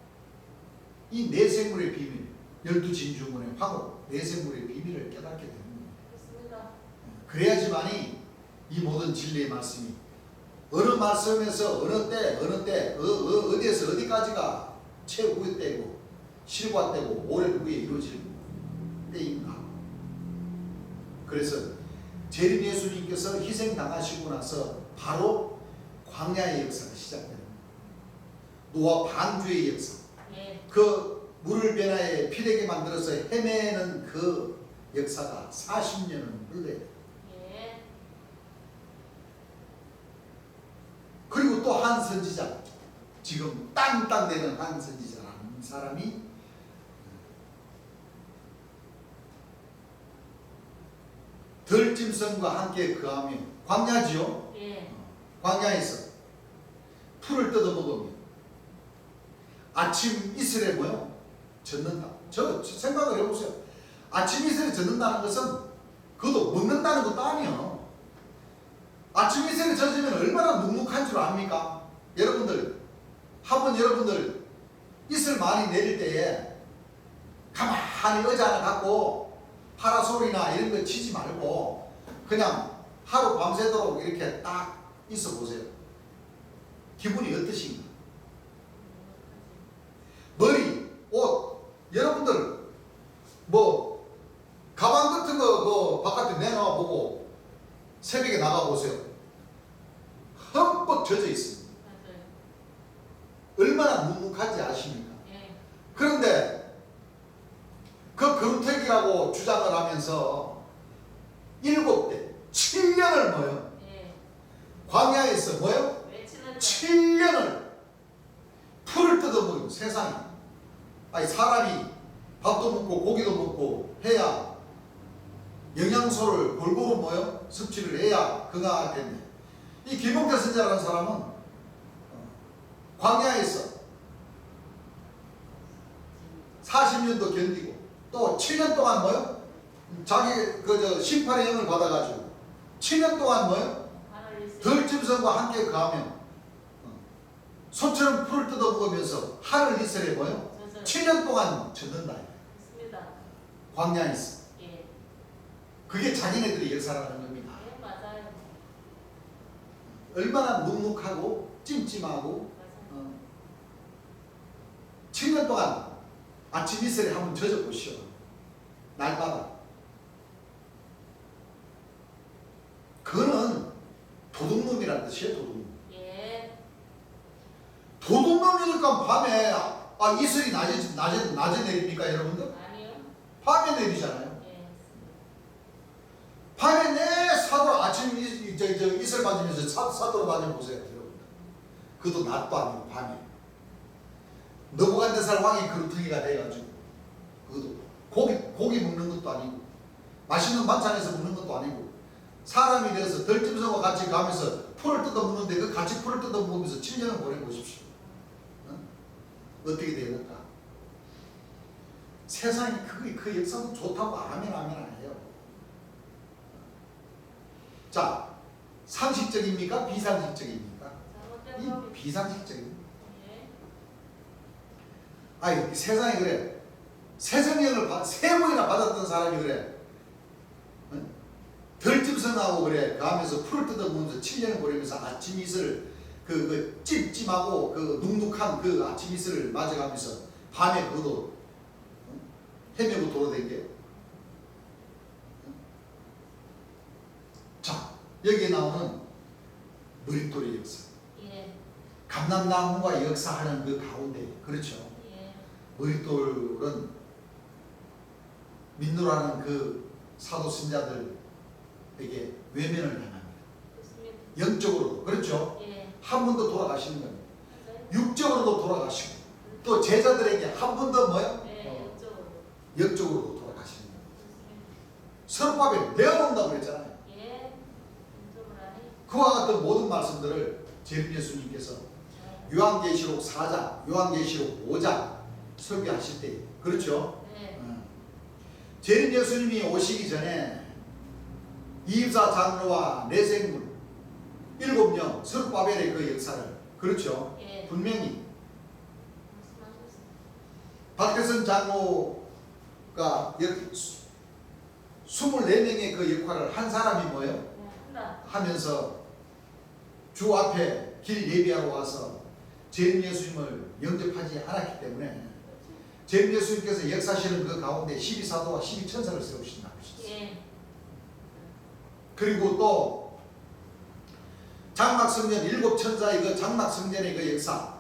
이 내생물의 비밀 12진주문의 화고 내생물의 비밀을 깨닫게 되는 거예요. 그렇습니다. 그래야지만이 이 모든 진리의 말씀이 어느 말씀에서 어느 때 어디에서 어디까지가 최후의 때고 실과 때고 오랜 후에 이루어질 때인가. 그래서 재림 예수님께서 희생당하시고 나서 바로 광야의 역사가 시작됩니다. 노아 방주의 역사. 예. 그 물을 변화에 피되게 만들어서 헤매는 그 역사가 40년은 흘러야 돼요. 예. 그리고 또 한 선지자, 지금 땅땅대는 한 선지자라는 사람이 들짐승과 함께 거하며 광야지요. 예. 광야에서 풀을 뜯어먹으며 아침 이슬에 뭐요? 젖는다. 저 생각을 해보세요. 아침 이슬에 젖는다는 것은 그것도 먹는다는 것도 아니에요. 아침 이슬에 젖으면 얼마나 눅눅한 줄 압니까? 여러분들 한번 여러분들 이슬 많이 내릴 때에 가만히 의자 하나 갖고 파라솔이나 이런 거 치지 말고 그냥 하루 밤새도록 이렇게 딱 있어 보세요. 기분이 어떠신가? 머리, 옷, 여러분들 뭐 가방 같은 거 뭐 바깥에 내놔 보고 새벽에 나가 보세요. 흠뻑 젖어 있습니다. 맞아요. 얼마나 묵묵한지 아십니까? 예. 그런데 그 거루택이라고 주장을 하면서 7대 7년을 뭐요? 예. 광야에서 뭐요? 외치는 7년을 풀을 뜯어먹은 세상에 아니 사람이 밥도 먹고 고기도 먹고 해야 영양소를 골고루 뭐요? 섭취를 해야 건강하겠네. 이 김용태 선자라는 사람은 광야에서 40년도 견디고 또 7년 동안 뭐요? 자기 심판의 영을 받아가지고 7년 동안 뭐요? 덜짐승과 함께 가면 소처럼 풀을 뜯어먹으면서 하늘 이슬에 뭐요? 7년 동안 젖는다. 있습니다. 광야에서. 예. 그게 자기네들의 역사라는 겁니다. 예, 맞아요. 얼마나 묵묵하고 찜찜하고 맞아요. 7년 동안 아침 이슬에 한번 젖어보시오. 날마다. 그거는 도둑놈이라는 뜻이에요. 도둑놈. 예. 도둑놈이니까 밤에 이슬이 낮에 내립니까 여러분들? 아니요. 밤에 내리잖아요. 예. 밤에 내 사도로 아침 이슬 맞으면서 사도로 다녀보세요 여러분들. 그것도 낮도 아니고 밤에 느부갓네살 왕이 그루터기가 돼가지고 그것도 고기 먹는 것도 아니고 맛있는 반찬에서 먹는 것도 아니고 사람이 되어서 덜짐승과 같이 가면서 풀을 뜯어먹는데 그 같이 풀을 뜯어먹으면서 7년을 보내보십시오. 어떻게 되는가? 세상에 그 역사도 좋다고 아멘 안 해요. 자, 상식적입니까? 비상식적입니까? 잘못된 이 법이. 비상식적입니다. 예. 아이 세상에 그래 세성령을 세 번이나 받았던 사람이 그래 덜짐승하고 그래 가면서 풀을 뜯어보면서 7년을 보내면서 아침 이슬을 그 찜찜하고 그 눅눅한 그 아침 이슬을 맞아가면서 밤에 그것도 헤매고 돌아다니게. 자 여기에 나오는 머릿돌의 역사. 예. 감람나무가 역사하는 그 가운데 그렇죠. 예. 머릿돌은 민노라는 그 사도 신자들에게 외면을 당합니다. 좋습니다. 영적으로도 그렇죠. 예. 한 번 더 돌아가시는 겁니다. 맞아요. 육적으로도 돌아가시고 또 제자들에게 한 번 더 뭐요? 예. 이쪽으로. 영적으로도 돌아가시는 겁니다. 좋습니다. 서로밥에 내어놓는다고 그랬잖아요. 예. 이쪽으로 아니. 그와 같은 모든 말씀들을 재림 예수님께서 요한계시록 4장, 요한계시록 5장 설교하실 때 그렇죠. 네. 재림 예수님이 오시기 전에 24 장로와 내생물 7명 서룹바벨의 그 역사를 그렇죠. 예. 분명히 말씀하셨습니다. 박태선 장로가 24명의 그 역할을 한 사람이 뭐예요? 네. 한다. 하면서 주 앞에 길 예비하러 와서 재림 예수님을 영접하지 않았기 때문에 재림 예수님께서 역사하시는 그 가운데 12사도와 12천사를 세우신다고 하셨어요. 예. 그리고 또 장막성전 7천사의 그 장막성전의 그 역사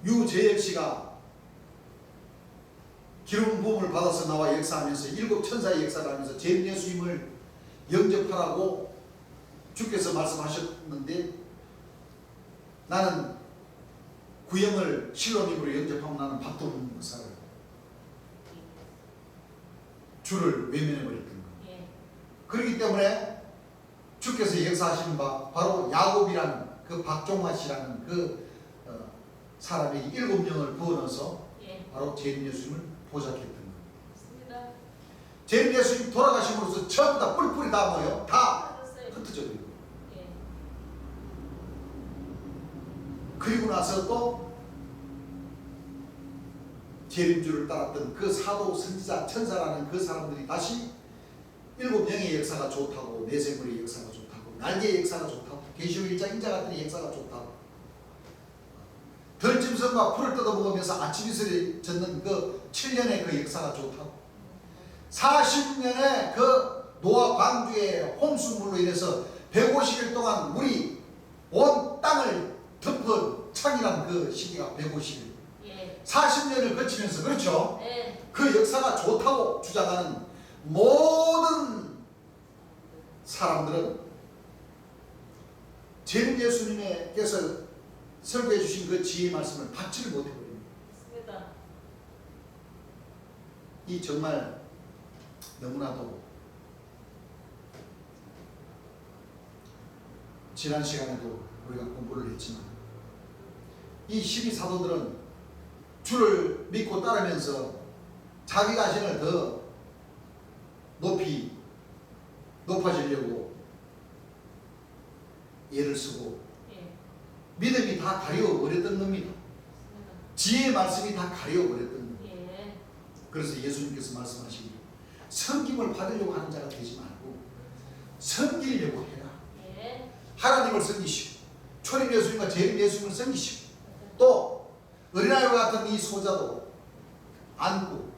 유재엽 씨가 기름 부음을 받아서 나와 역사하면서 7천사의 역사를 하면서 재림 예수님을 영접하라고 주께서 말씀하셨는데 나는 구형을 실로님으로 영접하면 나는 밥도 먹는 것을 주를 외면해버렸던 겁니다. 예. 그렇기 때문에 주께서 역사하시는 바 바로 야곱이라는 그 박종화 씨라는 그 사람에게 7명을 부어넣어서 예. 바로 재림 예수님을 포착했던 겁니다. 맞습니다. 재림 예수님 돌아가심으로써 전부 다 뿔뿔이 다 뭐예요? 다 받았어요. 흩어져 버리고 예. 그리고 나서 또 재림주를 따랐던 그 사도 선지자 천사라는 그 사람들이 다시 7명의 역사가 좋다고 내세물의 역사가 좋다고 날개의 역사가 좋다고 계시록 1장 인자 같은 역사가 좋다고 덜짐승과 풀을 뜯어먹으면서 아침 이슬에 젖는 그 7년의 그 역사가 좋다고 40년의 그 노아 방주의 홍수물로 인해서 150일 동안 물이 온 땅을 덮어 창이란 그 시기가 150일. 예. 40년을 거치면서 그렇죠. 네. 그 역사가 좋다고 주장하는 모든 사람들은 재림 예수님께서 설교해 주신 그 지혜의 말씀을 받지를 못해버립니다. 맞습니다. 이 정말 너무나도 지난 시간에도 우리가 공부를 했지만 이 12사도들은 주를 믿고 따르면서 자기 자신을 더 높아지려고 애를 쓰고 예. 믿음이 다 가려버렸던 겁니다. 맞습니다. 지혜의 말씀이 다 가려버렸던 겁니다. 예. 그래서 예수님께서 말씀하시기를 섬김을 받으려고 하는 자가 되지 말고 섬기려고 해라. 예. 하나님을 섬기시고 초림 예수님과 재림 예수님을 섬기시고 또 어린아이와 같은 이 소자도 안고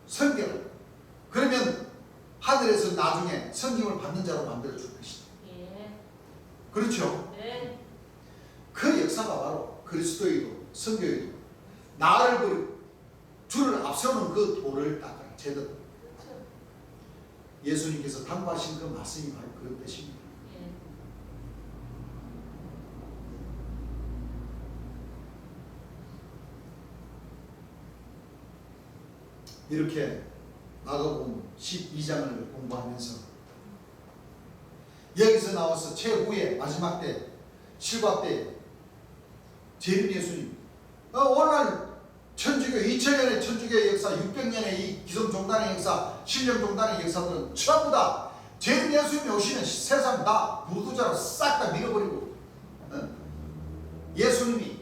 섬겨라. 그러면 하늘에서 나중에 섬김을 받는 자로 만들어줄 것이다. 예. 그렇죠? 네. 그 역사가 바로 그리스도이고 성교이고 나를 버리고 주를 앞세우는 그 도를 닦아라. 제대로 그렇죠. 예수님께서 당부하신 그 말씀이 바로 그런 뜻입니다. 예. 이렇게 마가복음 12장을 공부하면서 여기서 나와서 최후의 마지막 때 실과 때 재림 예수님 오늘날 천주교 2000년의 천주교의 역사 600년의 이 기성종단의 역사 신령종단의 역사들은 전부 다 재림 예수님이 오시면 세상 다 불도자로 싹 다 밀어버리고 예수님이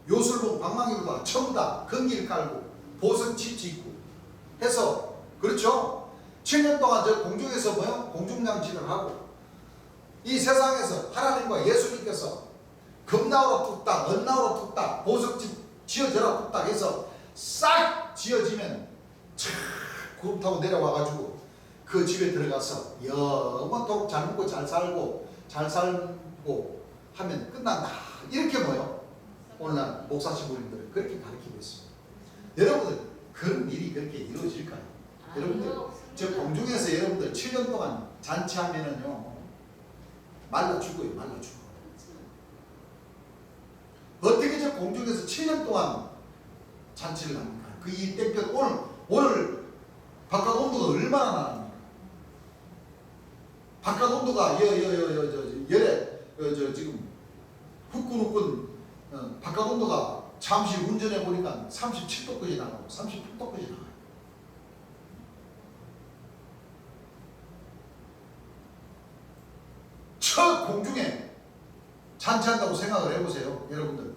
요술봉 방망이로다 전부 다 건기를 깔고 보석 칩지 있고 해서 그렇죠. 7년 동안 저 공중에서 뭐요? 공중장치를 하고 이 세상에서 하나님과 예수님께서 금나오로 뚝딱 은나오로 뚝딱 보석집 지어져라 뚝딱 해서 싹 지어지면 촥 구름 타고 내려와가지고 그 집에 들어가서 영원토록 잘 먹고 잘 살고 하면 끝난다. 이렇게 뭐요? 오늘날 목사 신부님들은 그렇게 가르치고 있습니다. 여러분들 그런 일이 그렇게 이루어질까요? 여러분들 저 공중에서 여러분들 7년 동안 잔치하면은요 말라 죽어요. 말라 죽어. 어떻게 저 공중에서 7년 동안 잔치를 합니까? 그 이 땡볕 오늘 바깥 온도가 얼마나 나랍니까? 바깥 온도가 열에 지금 후끈후끈 바깥 온도가 잠시 운전해 보니까 37도까지 나가고 38도까지 나가요. 저 공중에 잔치한다고 생각을 해보세요. 여러분들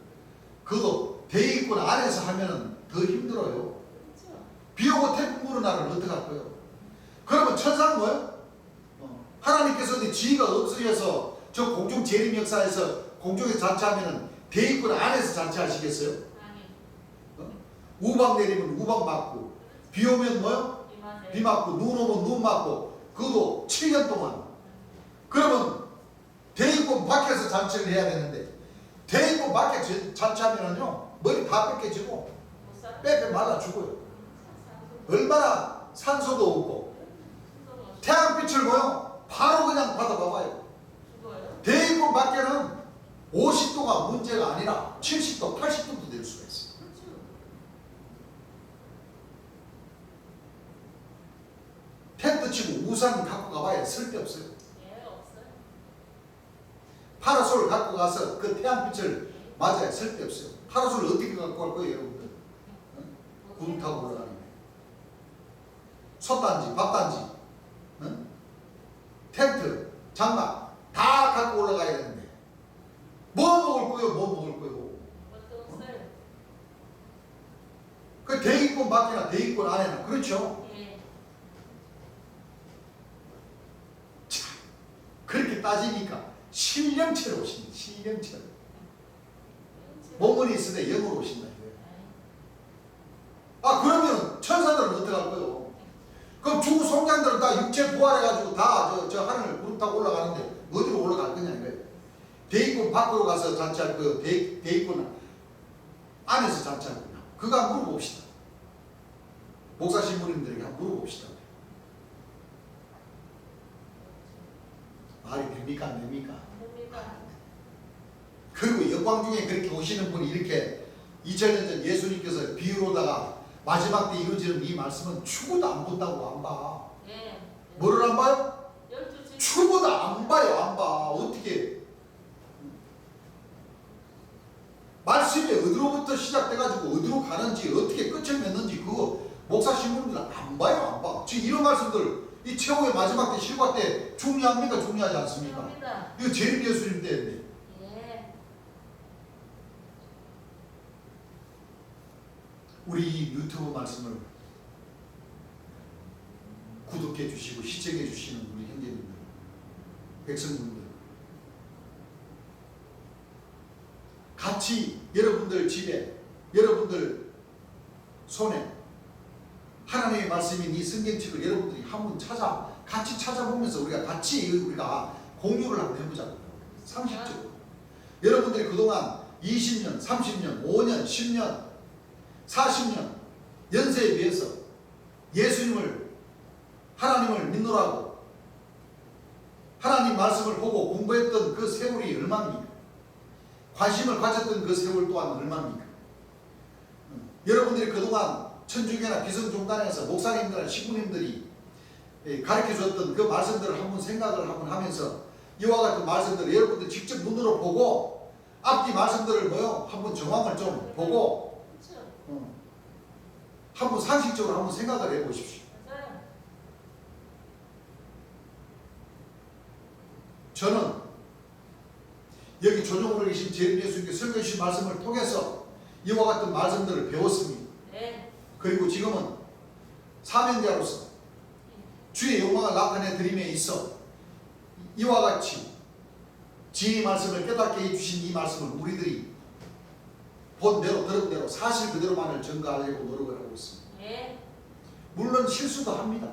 그것도 대기권 안에서 하면은 더 힘들어요. 그렇죠. 비 오고 태풍 부는 날은 어떡할 거예요? 그러면 천사는 뭐예요? 하나님께서 지혜가 없으셔서 저 공중 재림 역사에서 공중에 잔치하면은 대기권 안에서 잔치하시겠어요? 아니. 우박 내리면 우박 맞고 비 오면 뭐요? 이만해. 비 맞고 눈 오면 눈 맞고 그것도 7년 동안. 그러면 대기권 밖에서 잔치를 해야 되는데 대기권 밖에 잔치하면은요 머리 다 뺏겨지고 못 살아. 빼빼 말라 죽어요. 얼마나 산소도 없고 태양빛을 뭐요? 바로 그냥 받아봐봐요. 죽어요. 대기권 밖에는 50도가 문제가 아니라 70도, 80도도 될 수가 있어요. 그렇죠. 텐트 치고 우산 갖고 가봐야 쓸데없어요. 예, 없어요. 파라솔을 갖고 가서 그 태양빛을 맞아야 쓸데없어요. 파라솔을 어떻게 갖고 갈 거예요, 여러분들? 구름 타고 올라가는 거예요. 솥단지, 밥단지, 텐트, 장막 다 갖고 올라가야 되는데 뭐 먹을 거예요? 뭐 먹을 거예요? 것도 없어요. 그 대기권 밖이나 대기권 안에나 그렇죠? 예. 자, 그렇게 따지니까 신령체로 오십니다. 신령체로. 몸은 있으되 영으로 오신다. 그러면 천사들은 어떻게 할 거예요? 그럼 주 성장 사람들은 다 육체 부활해가지고 다 저 하늘 구름 타고 올라가는데 어디로 올라갈 거냐 이거예요. 대입군 밖으로 가서 자취할 그 대입군 안에서 자취할 거냐. 그거 한번 물어봅시다. 목사 신부님들에게 한번 물어봅시다. 말이 됩니까 안 됩니까? 됩니다. 그리고 영광 중에 그렇게 오시는 분이 이렇게 2000년 전 예수님께서 비유로다가 마지막 때 이루어지는 이 말씀은 죽어도 안 본다고 안 봐. 예. 뭐를 안 봐요? 12집. 죽어도 안 봐요. 안 봐. 어떻게 말씀이 어디로부터 시작돼가지고 어디로 가는지 어떻게 끝을 맺는지 그거 목사 신부님들 안 봐요. 안 봐. 지금 이런 말씀들 이 최후의 마지막 때 실과 때 중요합니까? 중요하지 않습니까? 합니다. 이거 재림 예수님 때인데 예. 우리 이 유튜브 말씀을 구독해 주시고 시청해 주시는 우리 형제님들, 백성분들 같이 여러분들 집에 여러분들 손에 하나님의 말씀인 이 성경책을 여러분들이 한번 같이 찾아보면서 우리가 같이 우리가 공유를 한번 해보자고요. 상식적으로 여러분들이 그동안 20년, 30년, 5년, 10년, 40년 연세에 비해서 예수님을 하나님을 믿노라고 하나님 말씀을 보고 공부했던 그 세월이 얼마입니까? 관심을 가졌던 그 세월 또한 얼마입니까? 여러분들이 그동안 천주교나 비성종단에서 목사님들이나 신부님들이 가르쳐 줬던 그 말씀들을 한번 생각을 한번 하면서 이와 같은 말씀들을 여러분들 직접 눈으로 보고 앞뒤 말씀들을 한번 정황을 좀 보고 그렇죠. 한번 상식적으로 한번 생각을 해 보십시오. 맞아요. 저는 여기 조정으로 계신 재림 예수님께 설교해 주신 말씀을 통해서 이와 같은 말씀들을 배웠습니다. 네. 그리고 지금은 사명자로서 주의 영광을 나타내 드림에 있어 이와 같이 진리 말씀을 깨닫게 해주신 이 말씀을 우리들이 본 대로 들은 대로 사실 그대로만을 전가하려고 노력을 하고 있습니다. 예. 물론 실수도 합니다.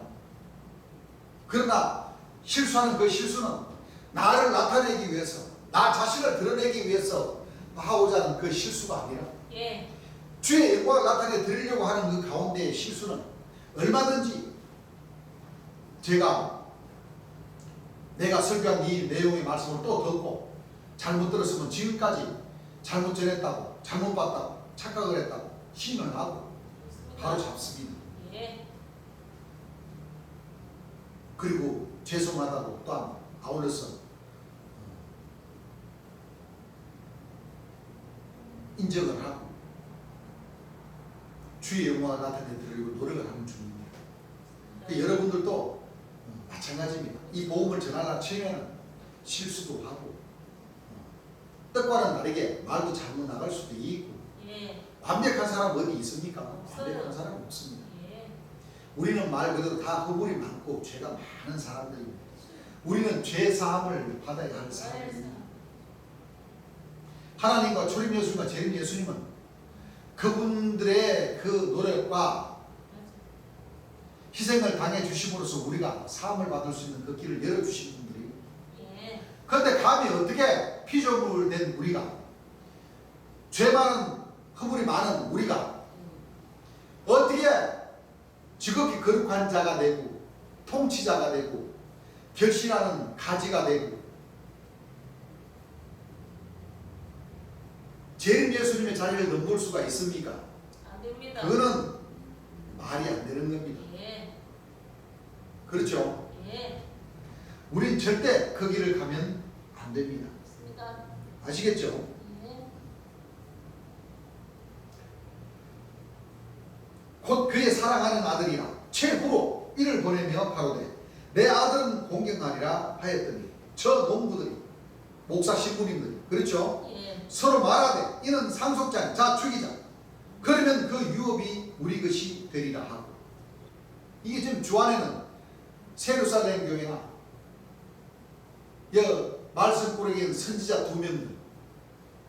그러나 실수하는 그 실수는 나를 나타내기 위해서 나 자신을 드러내기 위해서 하고자 하는 그 실수가 아니라 예. 주의 영광을 나타내 드리려고 하는 그 가운데의 실수는 얼마든지 내가 설교한 이 내용의 말씀을 또 듣고 잘못 들었으면 지금까지 잘못 전했다고 잘못 봤다고 착각을 했다고 시인을 하고 바로 잡습니다. 예. 그리고 죄송하다고 또한 아울러서 인정을 하고 주의 영광을 나타내 드리려고 노력을 하는 중입니다. 여러분들도 마찬가지입니다. 이 복음을 전하려 처음에는 실수도 하고 뜻과는 다르게 말도 잘못 나갈 수도 있고 예. 완벽한 사람 어디 있습니까? 없어요. 완벽한 사람 없습니다. 예. 우리는 말 그대로 다 허물이 많고 죄가 많은 사람들입니다. 우리는 죄 사함을 받아야 할 사람입니다. 하나님과 초림 예수님과 재림 예수님은 그분들의 그 노력과 희생을 당해 주심으로써 우리가 사함을 받을 수 있는 그 길을 열어주신 분들이에요. 예. 그런데 감히 어떻게 피조물된 우리가 죄 많은 허물이 많은 우리가 어떻게 지극히 거룩한 자가 되고 통치자가 되고 결실하는 가지가 되고 재림 예수님의 자리를 넘볼 수가 있습니까? 안 됩니다. 그거는 말이 안 되는 겁니다. 예. 그렇죠? 예. 우린 절대 그 길을 가면 안 됩니다. 맞습니다. 아시겠죠? 예. 곧 그의 사랑하는 아들이라 최후로 이를 보내며 가로되 내 아들은 공경하리라 하였더니 저 농부들이 목사 신부님들이 그렇죠? 예. 서로 말하되 이는 상속자니 자 죽이자 그러면 그 유업이 우리 것이 되리라 하고 이게 지금 주안에는 세루살렘 교회나 말씀꾸러기에 있는 선지자 2명들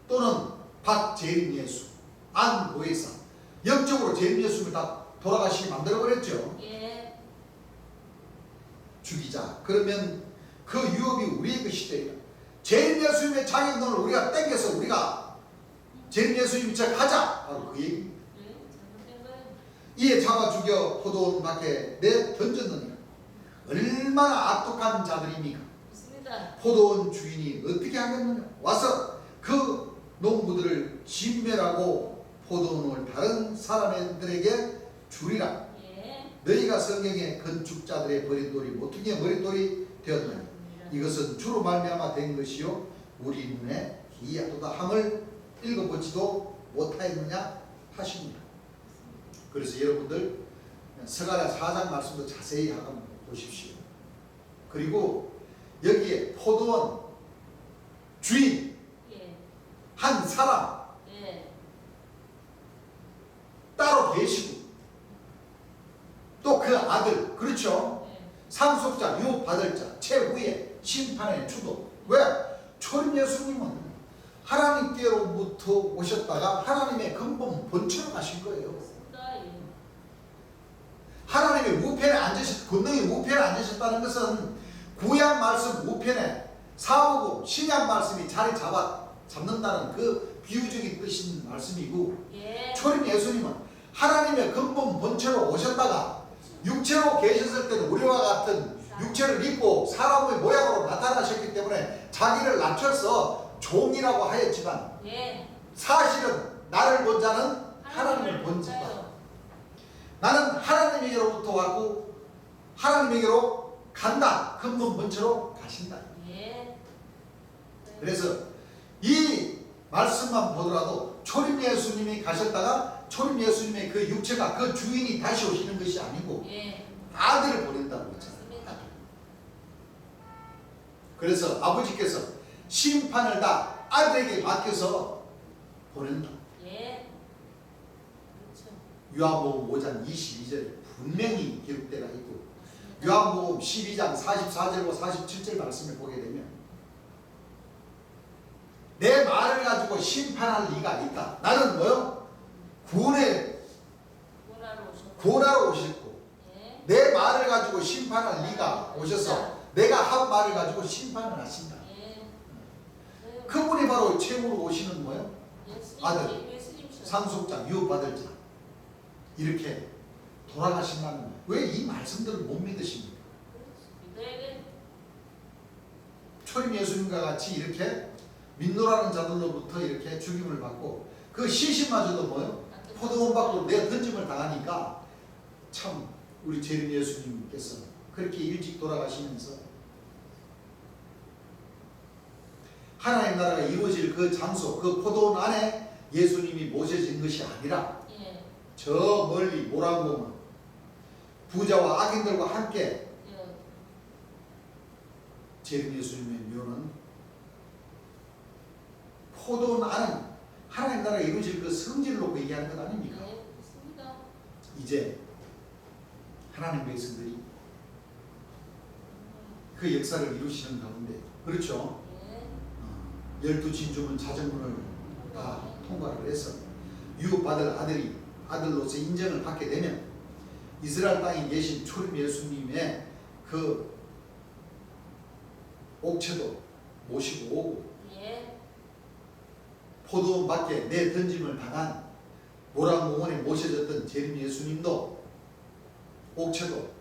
또는 박재림 예수 안 보혜사 영적으로 재림 예수를 다 돌아가시게 만들어버렸죠. 예. 죽이자. 그러면 그 유업이 우리의 것이 되리라. 재림 예수님의 자격론을 우리가 땡겨서 우리가 재림 예수님처럼 하자. 바로 그 얘기입니다. 네, 잘못된 거예요. 이에 잡아 죽여 포도원 밖에 내 던졌느니라. 얼마나 악독한 자들입니까? 있습니다. 포도원 주인이 어떻게 하겠느냐. 와서 그 농부들을 진멸하고 포도원을 다른 사람들에게 주리라. 예. 너희가 성경의 건축자들의 버린 돌이 모퉁이의 머릿돌이 되었느니 이것은 주로 말미암아 된 것이요 우리 눈에 기이하도다 함을 읽어보지도 못하였느냐 하십니다. 그래서 여러분들 스가랴 4장 말씀도 자세히 한번 보십시오. 그리고 여기에 포도원 주인 예. 한 사람 예. 따로 계시고 또 그 아들, 그렇죠? 예. 상속자, 유업받을 자, 최후의 심판의 주도. 왜? 초림 예수님은 하나님께로부터 오셨다가 하나님의 근본 본체로 가신 거예요. 있습니다. 예. 하나님의 우편에 권능의 우편에 앉으셨다는 것은 구약 말씀 우편에 사복음 신약 말씀이 자리 잡는다는 그 비유적인 뜻인 말씀이고, 예. 초림 예수님은 하나님의 근본 본체로 오셨다가 육체로 계셨을 때는 우리와 같은 육체를 입고 사람의 모양으로 나타나셨기 때문에 자기를 낮춰서 종이라고 하였지만 예. 사실은 나를 본 자는 하나님을 본 자다. 나는 하나님에게로부터 왔고 하나님에게로 간다. 근본 본체로 가신다. 예. 그래서 이 말씀만 보더라도 초림 예수님이 가셨다가 초림 예수님의 그 육체가 그 주인이 다시 오시는 것이 아니고 예. 아들을 보낸다고 했잖아요. 맞습니다. 그래서 아버지께서 심판을 다 아들에게 맡겨서 보낸다. 예. 그렇죠. 요한복음 5장 22절에 분명히 기록되어 있고, 요한복음 12장 44절과 47절 말씀을 보게 되면 내 말을 가지고 심판할 리가 있다. 나는 뭐요? 구원하러 오셨고 예. 내 말을 가지고 심판할 리가 오셔서 내가 한 말을 가지고 심판을 하신다. 예. 그분이 바로 최후로 오시는 뭐예요? 예수님, 아들, 예수님처럼. 상속자, 유업받을 자. 이렇게 돌아가신다는 거예요. 왜 이 말씀들을 못 믿으십니까? 믿어야 돼. 초림 예수님과 같이 이렇게 민노라는 자들로부터 이렇게 죽임을 받고 그 시신마저도 뭐예요? 포도원 밖으로 내 던짐을 당하니까 참 우리 재림 예수님께서 그렇게 일찍 돌아가시면서 하나님 나라가 이루어질 그 장소, 그 포도원 안에 예수님이 모셔진 것이 아니라 예. 저 멀리 모란봉은 부자와 악인들과 함께 예. 재림 예수님의 묘는 포도원 안은 하나님 나라가 이루어질 그 성질을 놓고 얘기하는 것 아닙니까? 예. 있습니다. 이제 하나님 백성들이 그 역사를 이루시는 가운데, 그렇죠? 예. 12진주문 자정문을 다 통과를 해서 유업받을 아들이 아들로서 인정을 받게 되면 이스라엘 땅에 계신 초림 예수님의 그 옥체도 모시고 오고, 예. 포도원 밖에 내 던짐을 당한 모란공원에 모셔졌던 재림 예수님도 옥체도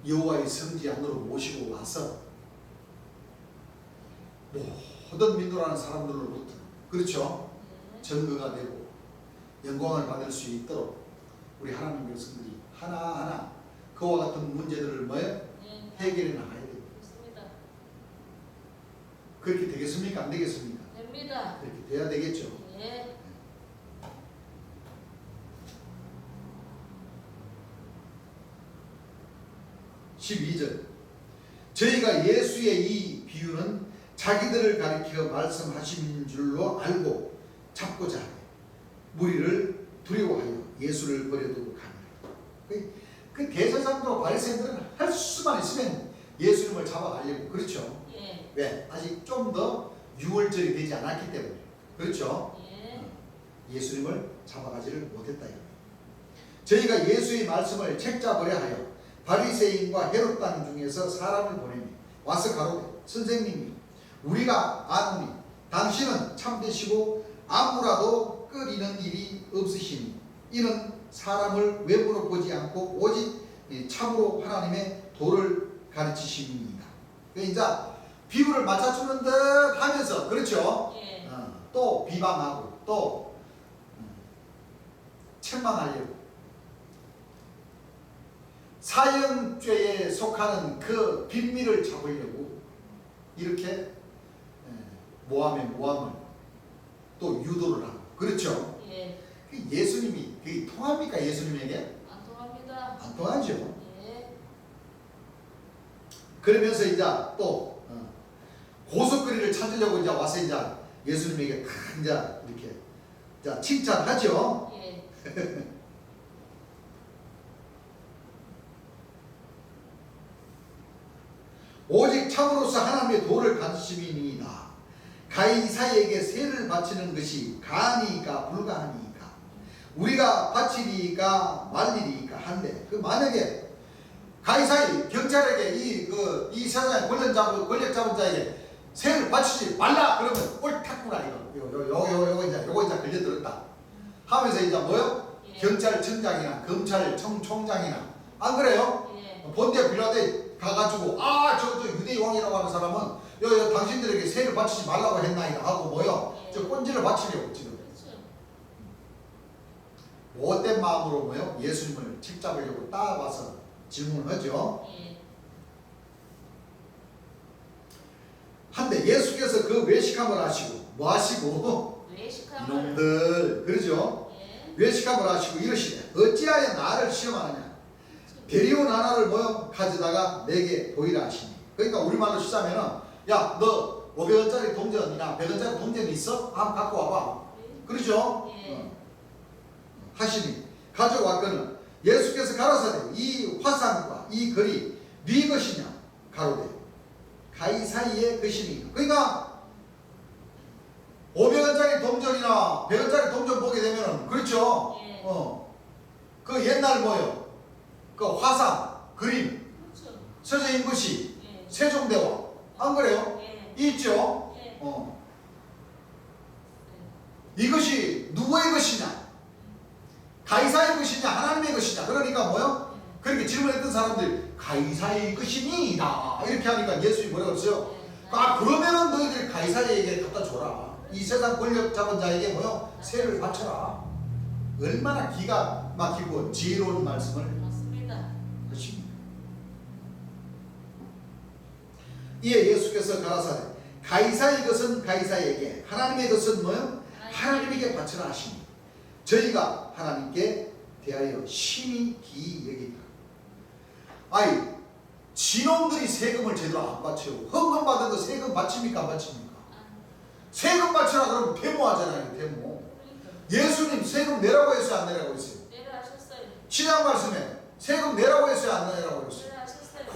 여호와의 성지 안으로 모시고 와서 모든 민노라는 사람들로부터, 그렇죠? 예. 증거가 되고 영광을 받을 수 있도록 우리 하나님 백성들이 하나하나 그와 같은 문제들을 뭐예요? 예. 해결해 나가야 됩니다. 있습니다. 그렇게 되겠습니까? 안 되겠습니까? 됩니다. 그렇게 돼야 되겠죠. 예. 12절 저희가 예수의 이 비유는 자기들을 가리켜 말씀하신 줄로 알고 잡고자 하며 무리를 두려워하여 예수를 버려두고 가니라. 그 대제사장과 바리새인들은 할 수만 있으면 예수님을 잡아가려고, 그렇죠? 예. 왜? 아직 좀 더 유월절이 되지 않았기 때문에, 그렇죠? 예. 예수님을 잡아가지를 못했다. 저희가 예수의 말씀을 책잡으려 하여 바리새인과 헤롯 땅 중에서 사람을 보내니 와서 가로되 선생님이 우리가 아노니 당신은 참되시고 아무라도 끓이는 일이 없으시니 이는 사람을 외모로 보지 않고 오직 참으로 하나님의 도를 가르치심입니다. 이제 비유를 맞춰주는 듯 하면서 그렇죠. 예. 또 비방하고 또 책망하려고 사형죄에 속하는 그 빈미를 잡으려고 이렇게 모함을 또 유도를 하고 그렇죠. 예. 예수님이 그게 통합니까? 예수님에게? 안 통합니다. 안 통하죠. 예. 그러면서 이제 또 고속거리를 찾으려고 이제 와서 이제 예수님에게 탁 이제 이렇게 이제 칭찬하죠. 예. 오직 참으로서 하나님의 도를 가르치심이니이다. 가이사에게 세를 바치는 것이 가하니까 불가하니까 우리가 바치리까 말리리까 한데 그 만약에 가이사이 경찰에게 이 세상에 권력 잡은 자에게 세를 바치지 말라 그러면 옳다구나 요거 이제 걸려들었다 하면서 이제 뭐요? 예. 경찰청장이나 검찰청장이나 안 그래요? 예. 본디아 빌라데 가가지고 저 유대 왕이라고 하는 사람은 당신들에게 세를 바치지 말라고 했나이다 하고 뭐요? 예. 저 꼰지를 바치려고 지금 그렇죠. 못된 마음으로 뭐요? 예수님을 책잡으려고 따와서 질문을 하죠. 예. 한데 예수께서 그 외식함을 하시고 뭐 하시고 외식함을. 이놈들 그러죠? 예. 외식함을 하시고 이러시되 어찌하여 나를 시험하느냐 데리온 하나를 뭐요? 가져다가 내게 보이라 하시니 그러니까 우리말로 쓰자면은 야 너 500원짜리 동전이나 100원짜리 동전이 있어? 한번 갖고 와봐 그러죠? 예. 하시니 가져왔거늘 예수께서 가라사대 이 화상과 이 글이 네 것이냐 가로되 가이사이의 것이니 그러니까 500원짜리 동전이나 100원짜리 동전 보게 되면은 그렇죠? 예. 그 옛날 뭐요? 그 화상 그림 그렇죠. 서져 있는 것이 예. 세종대왕 안 그래요? 예. 있죠? 예. 이것이 누구의 것이냐? 가이사의 것이냐? 하나님의 것이냐? 그러니까 뭐요? 그렇게 질문했던 사람들이 가이사의 것이니이다 이렇게 하니까 예수님이 뭐라고 했어요? 그러면은 너희들이 가이사에게 갖다 줘라. 이 세상 권력 잡은 자에게 뭐요? 세를 바쳐라. 얼마나 기가 막히고 지혜로운 말씀을 맞습니다. 하십니다. 이에 예수께서 가라사대 가이사의 것은 가이사에게 하나님의 것은 뭐요? 하나님에게 바쳐라 하시니 저희가 하나님께 대하여 심히 기이 여기니라. 아이 진놈들이 세금을 제대로 안 바치고 헌금 받은 거 세금 바칩니까 안 바칩니까? 세금 바치라 그러면 데모하잖아요. 데모. 예수님 세금 내라고 했어요 안 내라고 했어요? 내려하셨어요. 신약 말씀에 세금 내라고 했어요 안 내라고 했어요? 내려하셨어요.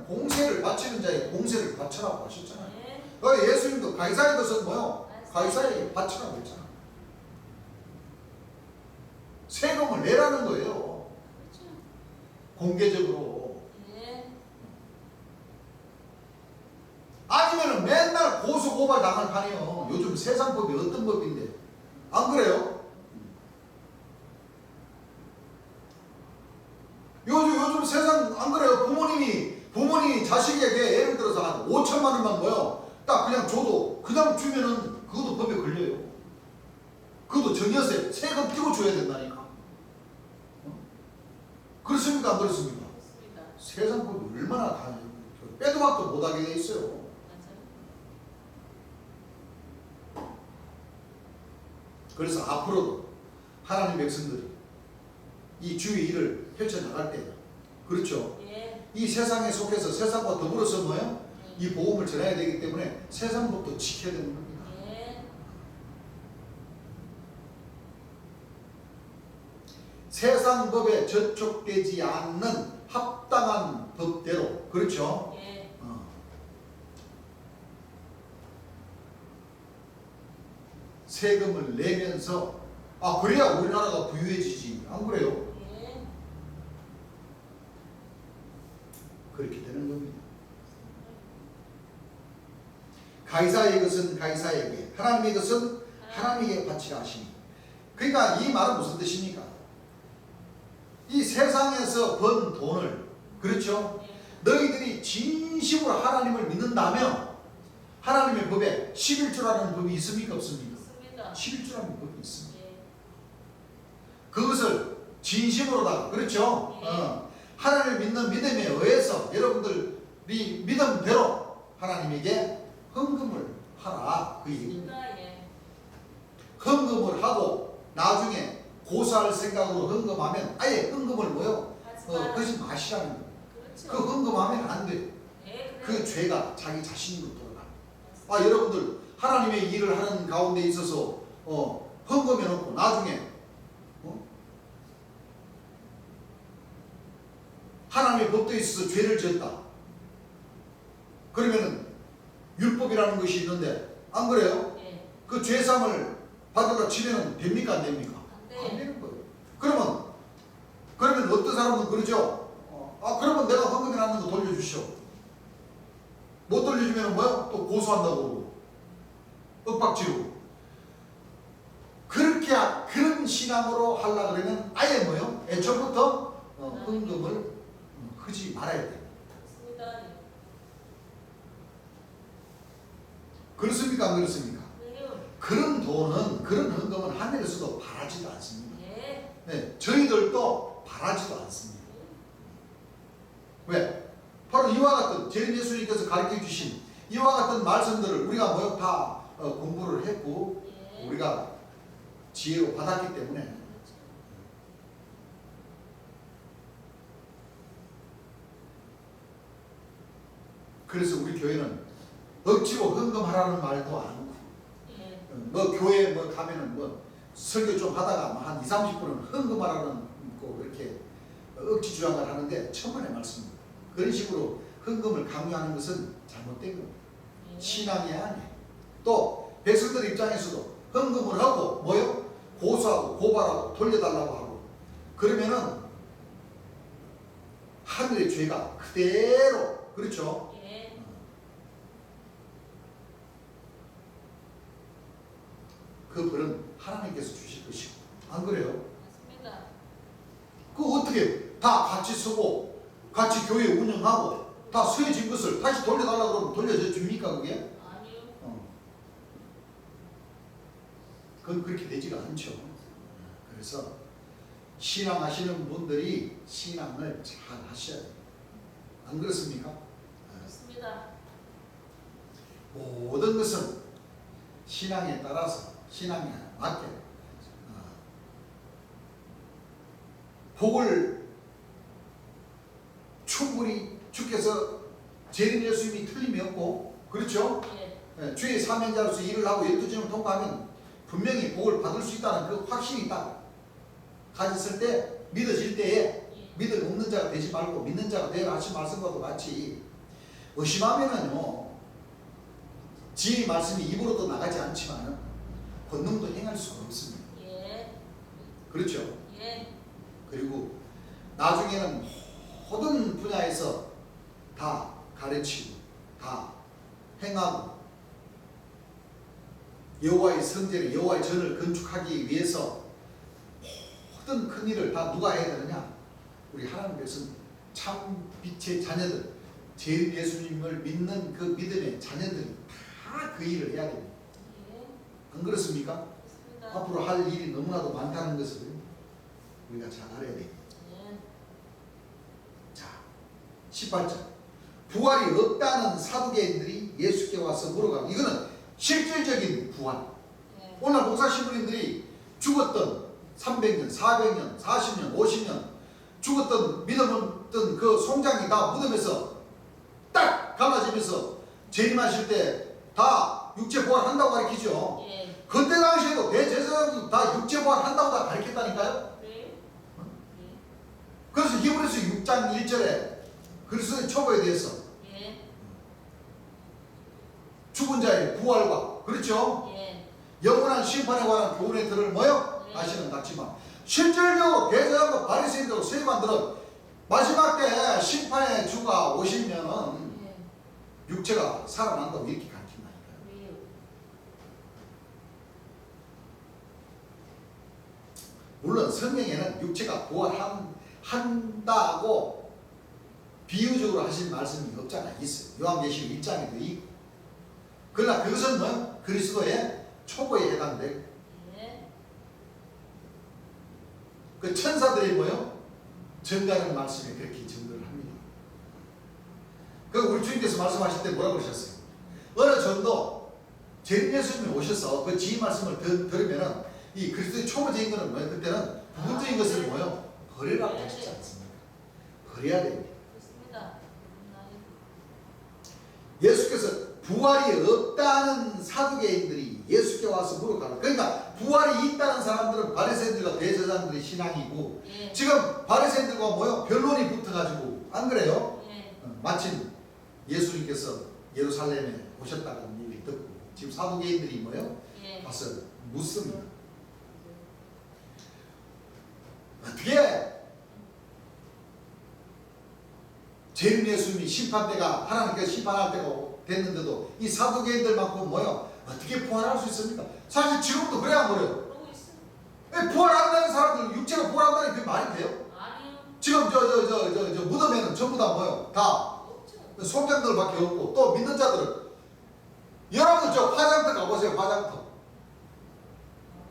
공세를 바치는 자에게 공세를 바치라고 하셨잖아요. 예. 예수님도 가이사의 것은 뭐요? 가이사에게 바치라고 했잖아요. 세금을 내라는 거예요. 그렇죠. 공개적으로. 예. 아니면은 맨날 고소고발 당할 판이요. 요즘 세상법이 어떤 법인데 안 그래요? 요즘 세상 안 그래요? 부모님이 자식에게 예를 들어서 한 5천만 원만 뭐요? 딱 그냥 줘도 그냥 주면은 그것도 법에 걸려요. 그것도 정여세 세금 띄고 줘야 된다니까. 그렇습니까? 안 그렇습니까? 그렇습니다. 세상법이 얼마나 다 빼도 박도 못하게 돼 있어요. 맞아요. 그래서 앞으로도 하나님 백성들이 이 주의 일을 펼쳐나갈 때 그렇죠. 예. 이 세상에 속해서 세상과 더불어서 뭐예요? 이 복음을 전해야 되기 때문에 세상법도 지켜야 되는 겁니다. 예. 세상법에 저촉되지 않는 합당한 법대로 그렇죠. 예. 세금을 내면서 그래야 우리나라가 부유해지지 안 그래요? 예. 그렇게 되는 겁니다. 가이사의 것은 가이사에게, 하나님의 것은 하나님에게 바치라 하시니. 그러니까 이 말은 무슨 뜻입니까? 이 세상에서 번 돈을, 그렇죠? 너희들이 진심으로 하나님을 믿는다면 하나님의 법에 11조라는 법이 있습니까? 없습니까? 있습니다. 11조라는 법이 있습니다. 예. 그것을 진심으로다가, 그렇죠? 하나님을 믿는 믿음에 의해서 여러분들이 믿음대로 하나님에게 헌금을 하라, 그 얘기입니다. 있습니다. 예. 헌금을 하고 나중에 고사할 생각으로 헌금하면 아예 헌금을 뭐요? 하지 마시라는 거예요. 그렇죠. 그 헌금하면 안 돼요. 예, 그래요. 그 죄가 자기 자신으로 돌아가요. 여러분들 하나님의 일을 하는 가운데 있어서 헌금해 놓고 나중에 하나님의 법도에 있어서 죄를 지었다. 그러면은 율법이라는 것이 있는데 안 그래요? 예. 그 죄상을 받으러 치면은 됩니까 안 됩니까? 안 돼. 안 되는 거예요. 그러면 어떤 사람은 그러죠. 그러면 내가 헌금해 놨는 거 돌려주시오. 못 돌려주면 뭐야? 또 고소한다고 그러고 윽박지르고. 그런 신앙으로 하려고 그러면 아예 뭐요? 애초부터 헌금을 하지 말아야 돼요. 맞습니다. 예. 그렇습니까? 안 그렇습니까? 왜요? 그런 돈은, 그런 헌금은 하늘에서도 바라지도 않습니다. 예. 네, 저희들도 바라지도 않습니다. 왜? 바로 이와 같은 재림 예수님께서 가르쳐 주신 이와 같은 말씀들을 우리가 뭐요? 다 공부를 했고 예. 우리가 지혜로 받았기 때문에 그렇죠. 그래서 우리 교회는 억지로 헌금하라는 말도 않고 예. 뭐 교회 뭐 가면은 뭐 설교 좀 하다가 뭐 한 20~30분은 헌금하라는 거 이렇게 억지 주장을 하는데 천만의 말씀입니다. 그런 식으로 헌금을 강요하는 것은 잘못된 겁니다. 예. 신앙이 아니에요. 또 백성들 입장에서도 헌금을 하고 뭐요? 고소하고 고발하고 돌려달라고 하고 그러면은 하늘의 죄가 그대로 그렇죠? 예. 그 벌은 하나님께서 주실 것이고 안 그래요? 맞습니다. 그 어떻게 다 같이 쓰고 같이 교회 운영하고 다 쓰여진 것을 다시 돌려달라고 그러면 돌려줘 줍니까 그게? 아니요. 그건 그렇게 되지가 않죠. 그래서 신앙하시는 분들이 신앙을 잘 하셔야 돼요. 안 그렇습니까? 맞습니다. 모든 것은 신앙에 따라서 신앙에 맞게 복을 충분히 주께서 재림 예수님이 틀림이 없고 그렇죠? 예. 주의 사명자로서 일을 하고 12점을 통과하면 분명히 복을 받을 수 있다는 그 확신이 딱 가졌을 때 믿어질 때에 예. 믿음 없는 자가 되지 말고 믿는 자가 되라 하신 말씀과도 같이 의심하면은요 지혜의 말씀이 입으로도 나가지 않지만 권능도 행할 수가 없습니다. 예. 그렇죠? 예. 그리고 나중에는 모든 분야에서 다 가르치고 다 행하고 여호와의 성전에 여호와의 전을 건축하기 위해서 모든 큰 일을 다 누가 해야 되느냐? 우리 하나님 백성 참 빛의 자녀들 재림 예수님을 믿는 그 믿음의 자녀들이 다 그 일을 해야 됩니다. 예. 안 그렇습니까? 맞습니다. 앞으로 할 일이 너무나도 많다는 것을 우리가 잘 알아야 됩니다. 예. 자, 18절. 부활이 없다는 사두개인들이 예수께 와서 물어가고 이거는 실질적인 부활. 예. 오늘 목사 신부님들이 죽었던 300년, 400년, 40년, 50년 죽었던 믿음 없던 그 송장이 다 무덤에서 딱 갈라지면서 재림하실 때 다 육체 부활한다고 가르치죠. 예. 그때 당시에도 대제사장도 다 육체 부활한다고 다 가르쳤다니까요. 그래요? 예. 그래서 히브리서 6장 1절에 그리스도의 초보에 대해서 예. 죽은 자의 부활과 그렇죠? 예. 영원한 심판에 관한 교훈의 들을 뭐요? 네. 아시는 같지만 실질적으로 대제사장과 바리새인들과 세리반들은 마지막 때 심판의 주가 오시면은 예. 육체가 살아난다고 이렇게 가르친다니까요. 왜요? 물론 성경에는 육체가 부활한다고 비유적으로 하신 말씀이 없잖아요. 있어요. 요한계시록 1장에도 있고. 그러나 그것은 뭐 그리스도의 초보에 해당되고 예. 그 천사들이 뭐요? 증가하는 말씀에 그렇게 증거를 합니다. 그 우리 주님께서 말씀하실 때 뭐라고 그러셨어요? 어느 정도 예수님이 오셔서 그 지휘 말씀을 들으면은 이 그리스도의 초보적인 거는 뭐예요? 그때는 부분적인 것을 뭐요? 버리라고 하시지 않습니까? 버려야 됩니다. 그렇습니다. 예수께서 부활이 없다는 사두개인들이 예수께 와서 물어가라. 그러니까 부활이 있다는 사람들은 바리새인들과 대제사장들의 신앙이고 예. 지금 바리새인들과 뭐요? 변론이 붙어가지고 안 그래요? 예. 마침 예수님께서 예루살렘에 오셨다는 얘기를 듣고 지금 사두개인들이 뭐요? 예. 가서 묻습니다. 어떻게 재림 예수님이 심판대가 하나님께서 심판할 때가 됐는데도 이 사두개인들만큼 뭐요? 어떻게 부활할 수 있습니까? 사실 지금도 그래야 뭐래요? 그러고 있습니다. 부활한다는 사람들 육체가 부활한다는 게 말이 돼요? 아니요. 지금 저 무덤에는 전부 다 뭐요? 다 없죠. 손장들밖에 없고 또 믿는 자들은 여러분들 저 화장터 가보세요. 화장터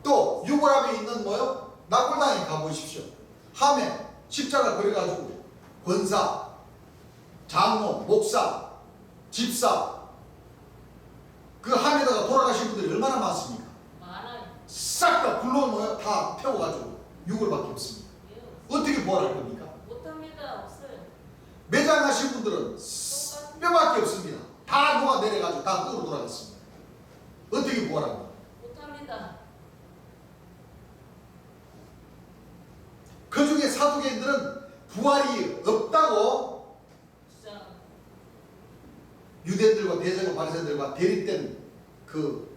또 유골함에 있는 뭐요? 낙골당에 가보십시오. 함에 십자가 그려가지고 권사, 장로, 목사, 집사 그 함에다가 돌아가신 분들이 얼마나 많습니까? 많아요. 싹 다 불러 뭐요? 다 태워가지고 유골밖에 없습니다. 왜요? 어떻게 부활할 겁니까? 못합니다. 없어요. 매장하신 분들은 뼈밖에 없습니다. 다 녹아 내려가지고 다 끄로 돌아갔습니다. 어떻게 부활합니까? 못합니다. 그 중에 사두개인들은 부활이 없다고 주장. 유대인들과 대제사 바리새인들과 대립된 그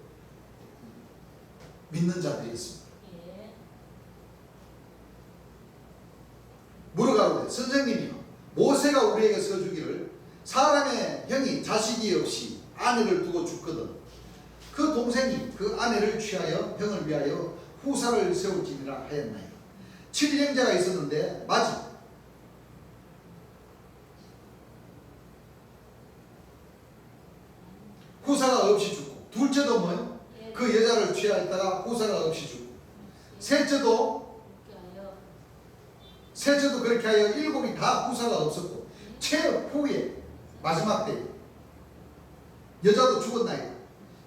믿는 자들이었습니다. 예. 물어가로되 선생님이요 모세가 우리에게 써주기를 사람의 형이 자식이 없이 아내를 두고 죽거든 그 동생이 그 아내를 취하여 형을 위하여 후사를 세울지니라 하였나이다. 7형제가 있었는데 맞이 후사가 없이 죽고 둘째도 뭐요? 예. 그 여자를 취하였다가 후사가 없이 죽고 셋째도 그렇게 하여 일곱이 다 후사가 없었고 최후에 마지막 때 여자도 죽었나이다.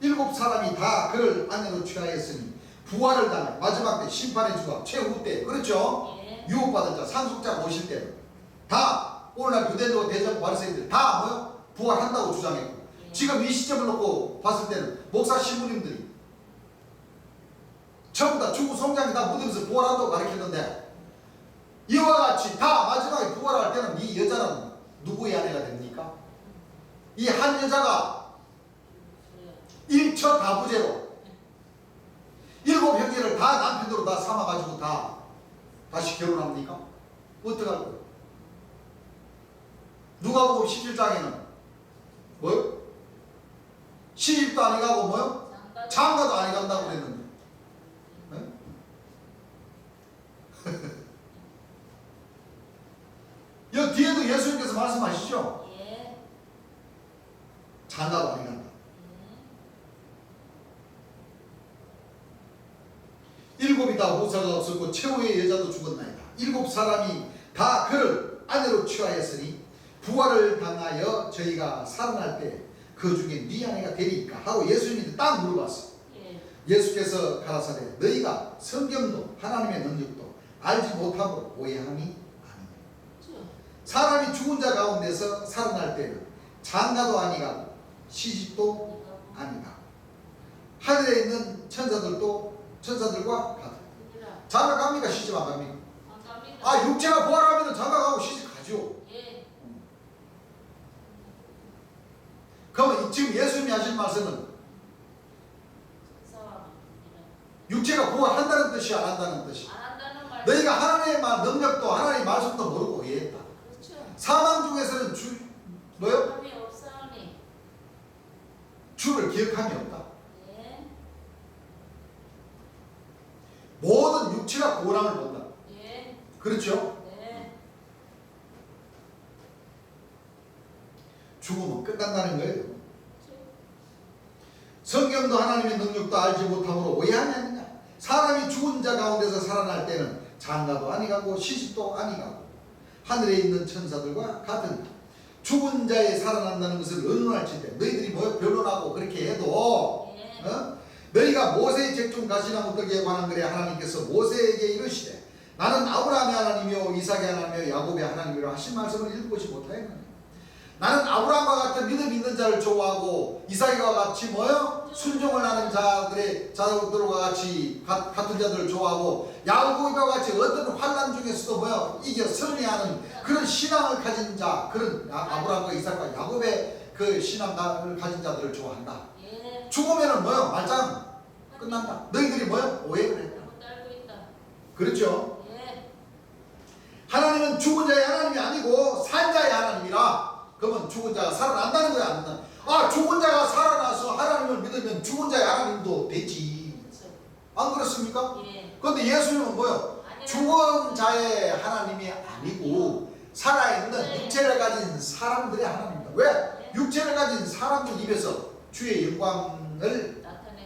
7사람이 다 그를 아내로 취하였으니 부활을 당해 마지막 때 심판의 주가 최후 때 그렇죠? 예. 유업받은 자 상속자 오실 때는 다 오늘날 유대인과 대제사 바리새인들 다 뭐요? 부활한다고 주장했고 예. 지금 이 시점을 놓고 봤을 때는 목사 신부님들이 전부 다 죽고 성장이 다 무덤에서 부활한다고 가르쳤는데 이와 같이 다 마지막에 부활할 때는 이 여자는 누구의 아내가 됩니까? 이 한 여자가 일처다부제로 7형제를 다 남편으로 다 삼아가지고 다 다시 결혼합니까? 어떡할 거예요? 누가복음 17장에는 뭐요? 시집도 안 해가고 뭐요? 장가도 안 해간다고 그랬는데 네? 여기 뒤에도 예수님께서 말씀하시죠? 예. 장가도 안 해간다. 일곱이 다 후사가 없었고 최후의 여자도 죽었나이다. 7사람이 다 그를 아내로 취하였으니 부활을 당하여 저희가 살아날 때 그 중에 네 아내가 되리까 하고 예수님이 딱 물어봤어요. 예. 예수께서 가라사대 너희가 성경도 하나님의 능력도 알지 못하고 오해함이 아니냐. 그렇죠. 사람이 죽은 자 가운데서 살아날 때는 장가도 아니가고 시집도 아니다. 하늘에 있는 천사들과 같아. 그니라. 장가 갑니까? 시집 안 갑니까? 안 갑니다. 아 육체가 부활하면 장가 가고 시집 가죠. 예. 그러면 지금 예수님이 하신 말씀은 천사와 육체가 부활한다는 뜻이 안 한다는 뜻이. 안 한다는 말. 너희가 하나님의 능력도 하나님의 말씀도 모르고 오해했다. 기억함이 없다. 예. 모든 육체가 고난을 본다. 예. 그렇죠? 네. 죽으면 끝난다는 거예요. 성경도 하나님의 능력도 알지 못함으로 오해하지 않느냐. 사람이 죽은 자 가운데서 살아날 때는 장가도 아니가고 시집도 아니가고 하늘에 있는 천사들과 같은 죽은 자에 살아난다는 것을 의논할지때 너희들이 뭐 변론하고 그렇게 해도 예. 너희가 모세의 책중 가시나무 떡에 관한 글에 하나님께서 모세에게 이르시되 나는 아브라함의 하나님이요 이삭의 하나님이요 야곱의 하나님이라 하신 말씀을 읽고지 못하였느냐. 나는 아브라함과 같은 믿음 있는 자를 좋아하고 이삭과 같이 뭐요? 순종을 하는 자들과 같이 같은 자들을 좋아하고 야곱과 같이 어떤 환난 중에서도 뭐요? 이겨 승리하는 그런 신앙을 가진 자, 그런 아브라함과 이삭과 야곱의 그 신앙을 가진 자들을 좋아한다. 예. 죽으면은 뭐요? 말짱 끝난다. 너희들이 뭐요? 오해를 했다. 잘못 알고 있다. 그렇죠? 예. 하나님은 죽은 자의 하나님이 아니고 산 자의 하나님이라. 그러면 죽은 자가 살아난다는 거야, 안 된다? 아, 죽은 자가 살아나서 하나님을 믿으면 죽은 자의 하나님도 되지. 그렇죠. 안 그렇습니까? 예. 그런데 예수님은 뭐요? 죽은 자의 하나님이 아니고 살아있는 육체를 가진 사람들의 하나님이다. 왜? 육체를 가진 사람들 입에서 주의 영광을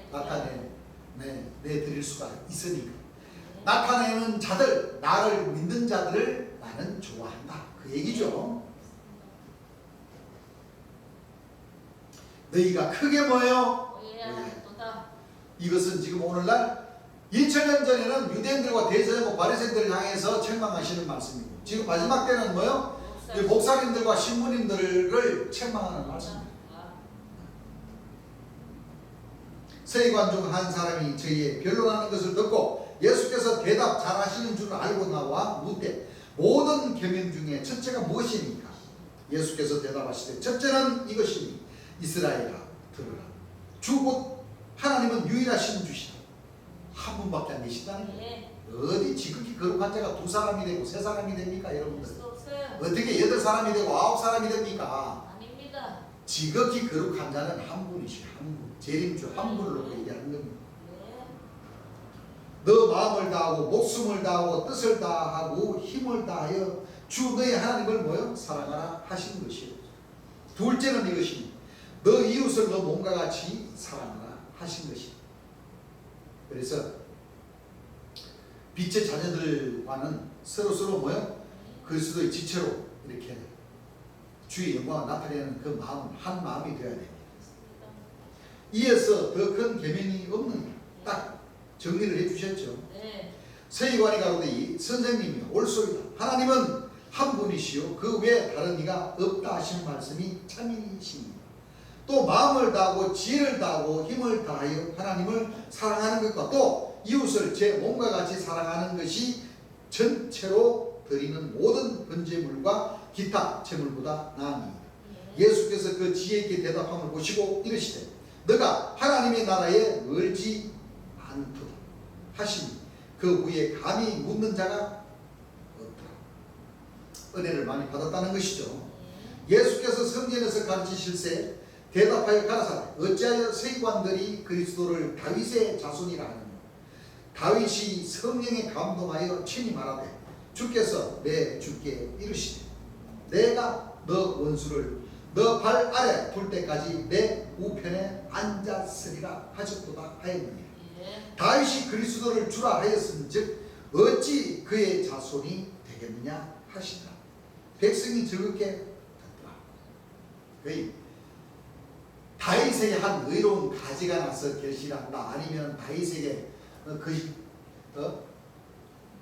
나타내드릴 수가 있으니까. 나타내는 자들, 나를 믿는 자들을 나는 좋아한다. 그 얘기죠. 너희가 크게 뭐예요? 이것은 지금 오늘날 2000년 전에는 유대인들과 대제사장과 바리새인들을 향해서 책망하시는 말씀이고 지금 마지막 때는 뭐예요? 목사님들과 신부님들을 책망하는 말씀입니다. 서기관 중 한 사람이 저희의 변론하는 것을 듣고 예수께서 대답 잘하시는 줄 알고 나와 묻되 모든 계명 중에 첫째가 무엇입니까? 예수께서 대답하시되 첫째는 이것이니 이스라엘아 들으라. 주 곧 하나님은 유일하신 주시다. 한 분밖에 안 계신다는 거예요. 어디 지극히 거룩한 자가 2사람이 되고 3사람이 됩니까 여러분들? 어떻게 8사람이 되고 9사람이 됩니까? 아닙니다. 지극히 거룩한 자는 한 분이시 한 분. 재림주 한 분을 놓고 얘기하는 겁니다. 너 마음을 다하고 목숨을 다하고 뜻을 다하고 힘을 다하여 주 너의 하나님을 뭐요? 사랑하라 하신 것이요. 둘째는 이것이니 너 이웃을 너 몸과 같이 사랑하라 하신 것이다. 그래서 빛의 자녀들과는 서로서로 뭐요? 그리스도의 지체로 이렇게 주의 영광을 나타내는 그 마음은 한 마음이 되어야 됩니다. 이에서 더 큰 계명이 없느냐. 딱 정리를 해주셨죠. 네. 서기관이 가로되 선생님이 옳소이다. 하나님은 한 분이시요 그 외에 다른 이가 없다 하신 말씀이 참이십니다. 또 마음을 다하고 지혜를 다하고 힘을 다하여 하나님을 사랑하는 것과 또 이웃을 제 몸과 같이 사랑하는 것이 전체로 드리는 모든 번제물과 기타 제물보다 나으니 예수께서 그 지혜 있게 대답함을 보시고 이르시되 너가 하나님의 나라에 멀지 않도다 하시니 그 후에 감히 묻는 자가 없더라. 은혜를 많이 받았다는 것이죠. 예수께서 성전에서 가르치실세 대답하여 가라사대 어찌하여 서기관들이 그리스도를 다윗의 자손이라 하느냐. 다윗이 성령에 감동하여 친히 말하되 주께서 내 주께 이르시되 내가 너 원수를 너 발 아래 둘 때까지 내 우편에 앉았으리라 하셨도다 하였느니라. 다윗이 그리스도를 주라 하였은즉 어찌 그의 자손이 되겠느냐 하시더라. 백성이 즐겁게 듣더라. 거의 다윗에게 한 의로운 가지가 나서 결실한다. 아니면 다윗에게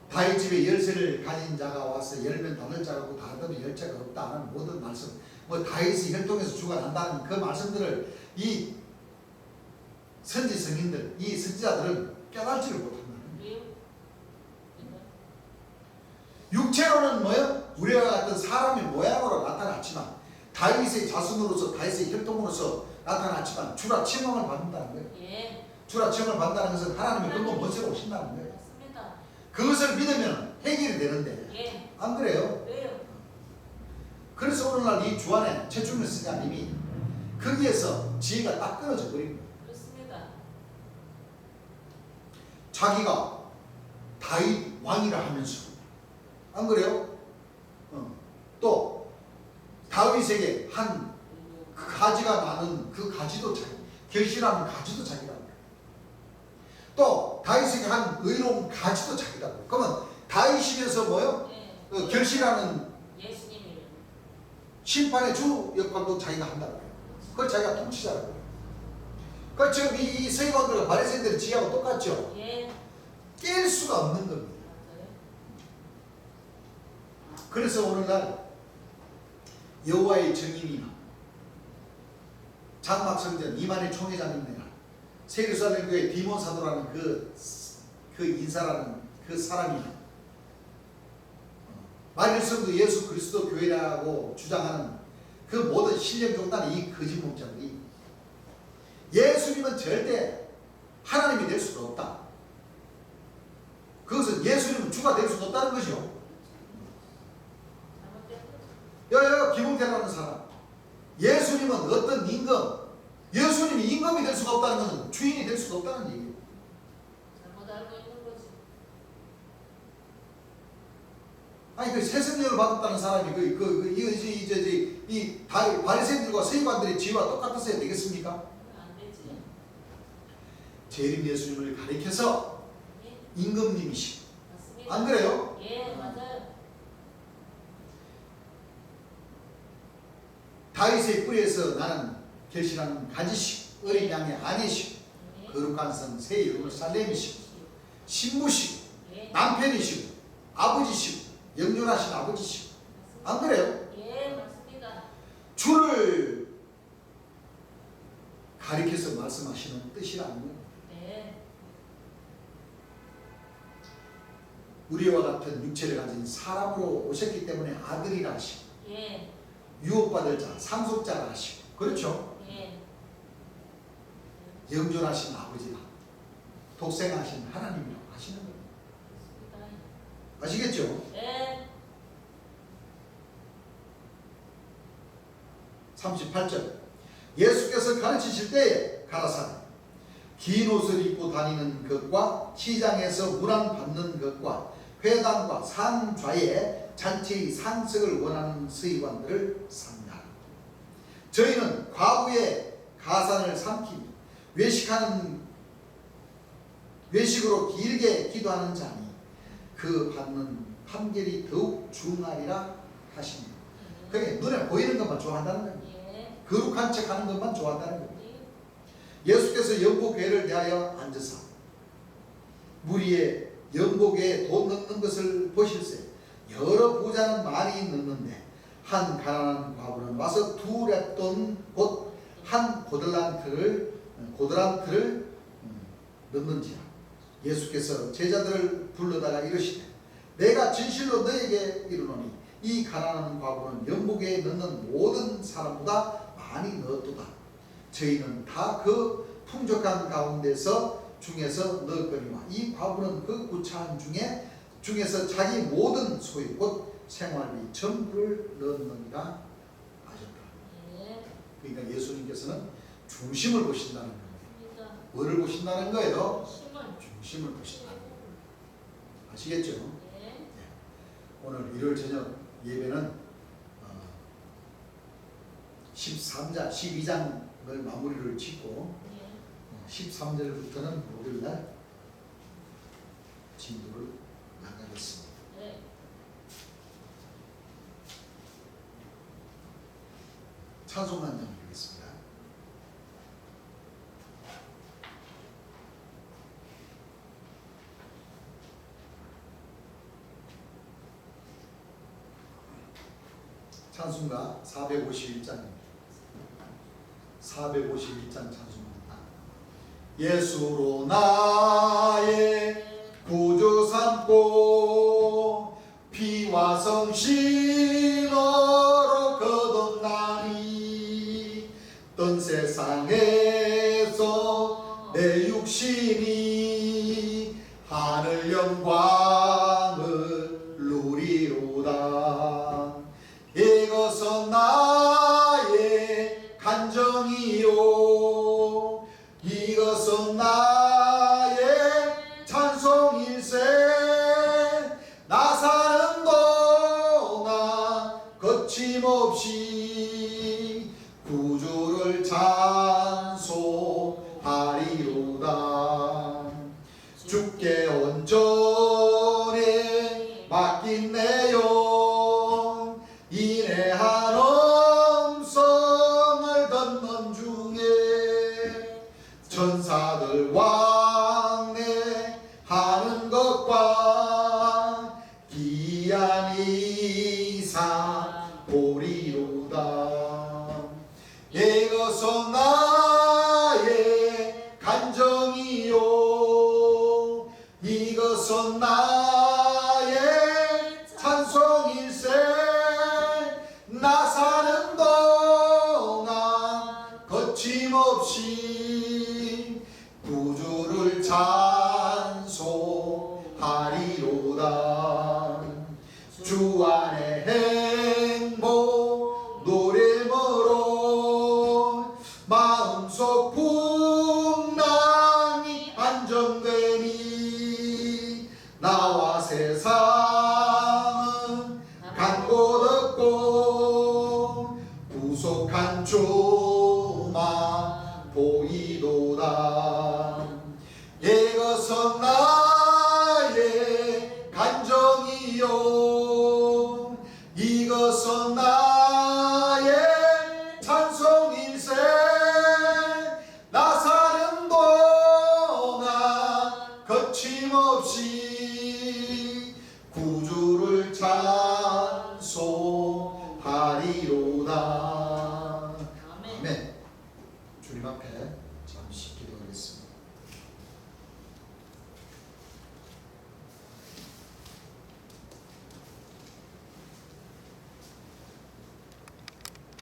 다윗 집에 열쇠를 가진 자가 와서 열면 닫을 자가 없고 닫으면 열 자가 없다 하는 모든 말씀, 뭐 다윗이 혈통에서 죽어난다는 그 말씀들을 이 선지 성인들, 이 선지자들은 깨달지를 못한다는 거예요. 육체로는 뭐요? 우리와 같은 사람의 모양으로 나타났지만 다윗의 자손으로서 다윗의 혈통으로서 나타났지만 주라 칭함을 받는다는 거예요. 예. 주라 칭함을 받는다는 것은 하나님의 근본 본세로 오신다는 거예요. 맞습니다. 그것을 믿으면 해결이 되는데 예. 안 그래요? 왜요? 그래서 오늘날 이 주안에 최충일 스님이 거기에서 지혜가 딱 끊어져 버린 거예요. 그렇습니다. 자기가 다윗 왕이라 하면서 안 그래요? 또 다윗에게 한 가지가 나는 그 가지도 자기, 결실하는 가지도 자기라고. 또 다윗에게 한 의로운 가지도 자기라고. 그러면 다윗이면서 뭐요? 결실하는 예수님이 심판의 주 역할도 자기가 한다고. 그걸 자기가 통치자라고. 그 지금 이 서기관들과 바리새인들의 지혜하고 똑같죠. 예. 깰 수가 없는 겁니다. 그래서 오늘날 여호와의 증인이나 장막성전 이만희 총회장님이나 세르살렘 교회 디몬 사도라는 그 인사라는 그 사람이나 마릴성도 예수 그리스도 교회라고 주장하는 그 모든 신령종단 이 거짓 목자들이 예수님은 절대 하나님이 될 수가 없다. 그것은 예수님은 주가 될 수가 없다는 것이요. 여여 김홍태라는 사람, 예수님은 어떤 임금, 예수님이 임금이 될 수가 없다는 것은 주인이 될 수가 없다는 얘기예요. 잘못 알고 있는 거지. 아니 그 새성령을 받았다는 사람이 이 바리새인들과 서기관들의 지혜와 똑같았어야 되겠습니까? 안 되지. 재림 예수님을 가리켜서 예. 임금님이시고, 맞습니다. 안 그래요? 예, 맞아요. 다윗의 뿌리에서 나는 결실하는 가지시고 어린 양의 아내시고 예. 거룩한 성 새 예루살렘이시고 신부시고 예. 남편이시고 아버지시고 영존하신 아버지시고, 안 그래요? 예, 맞습니다. 주를 가리켜서 말씀하시는 뜻이라는 거예요. 네. 우리와 같은 육체를 가진 사람으로 오셨기 때문에 아들이라 하시고 예. 유업받을 자, 상속자라 하시고, 그렇죠? 예. 영존하신 아버지라 독생하신 하나님이라고 하시는 거예요. 맞습니다. 아시겠죠? 예. 38절 예수께서 가르치실 때에 가라사대 긴 옷을 입고 다니는 것과 시장에서 문안 받는 것과 회당과 상좌에 잔치의 상석을 원하는 서기관들을 삼가라. 저희는 과부의 가산을 삼키며 외식으로 길게 기도하는 자니 그 받는 판결이 더욱 중하리라 하십니다. 그게 눈에 보이는 것만 좋아한다는 겁니다. 예. 거룩한 척 하는 것만 좋아한다는 겁니다. 예. 예수께서 연복궤를 대하여 앉으사 무리의 연복에 돈 넣는 것을 보실세 여러 부자는 많이 넣는데 한 가난한 과부는 와서 두 렙돈 곧 한 고들란트를 넣는지라. 예수께서 제자들을 불러다가 이르시되 내가 진실로 너에게 이르노니 이 가난한 과부는 연복에 넣는 모든 사람보다 많이 넣었도다. 저희는 다 그 풍족한 가운데서 중에서 넣었거니와 이 과부는 그 구차한 중에서 자기 모든 소유 곧 생활비 전부를 넣었느니라 하셨다. 예. 그러니까 예수님께서는 중심을 보신다는 거예요. 맞습니다. 뭐를 보신다는 거예요? 심은. 중심을 보신다. 아시겠죠? 예. 오늘 일요일 저녁 예배는 13장, 12장을 마무리를 짓고 예. 13절부터는 목요일날 진도를 나가겠습니다. 예. 찬송만 드리겠습니다. 찬송가 451장입니다. 451장 찬송합니다. 예수로 나의 구주 삼고 피와 성신으로 거듭나니 떤 세상에서 내 육신이 하늘 영광을 누리로다. 이것은 나의 간정이 거침없이 구주를 찬송하리로다. 주께 온전히 맡긴 내 영 인내한 음성을 듣는 중에 천사들 왕래하는 것과 기한 이상 보리로다. 이것은 나의 간정이요 이것은 나의 찬송일세. 나 사는 동안 거침없이 구주를 찬송하리로다. 주 안에 행복 노래모로 마음속 풍랑이 안정되니 나와 세상은 간곳 없고 구속한 주만 보이도다. 이것은 나의 간정이요 이것은 나의 찬송일세. 나 사는 동안 거침없이 구주를 찬송하리로다. 아멘. 아멘. 주님 앞에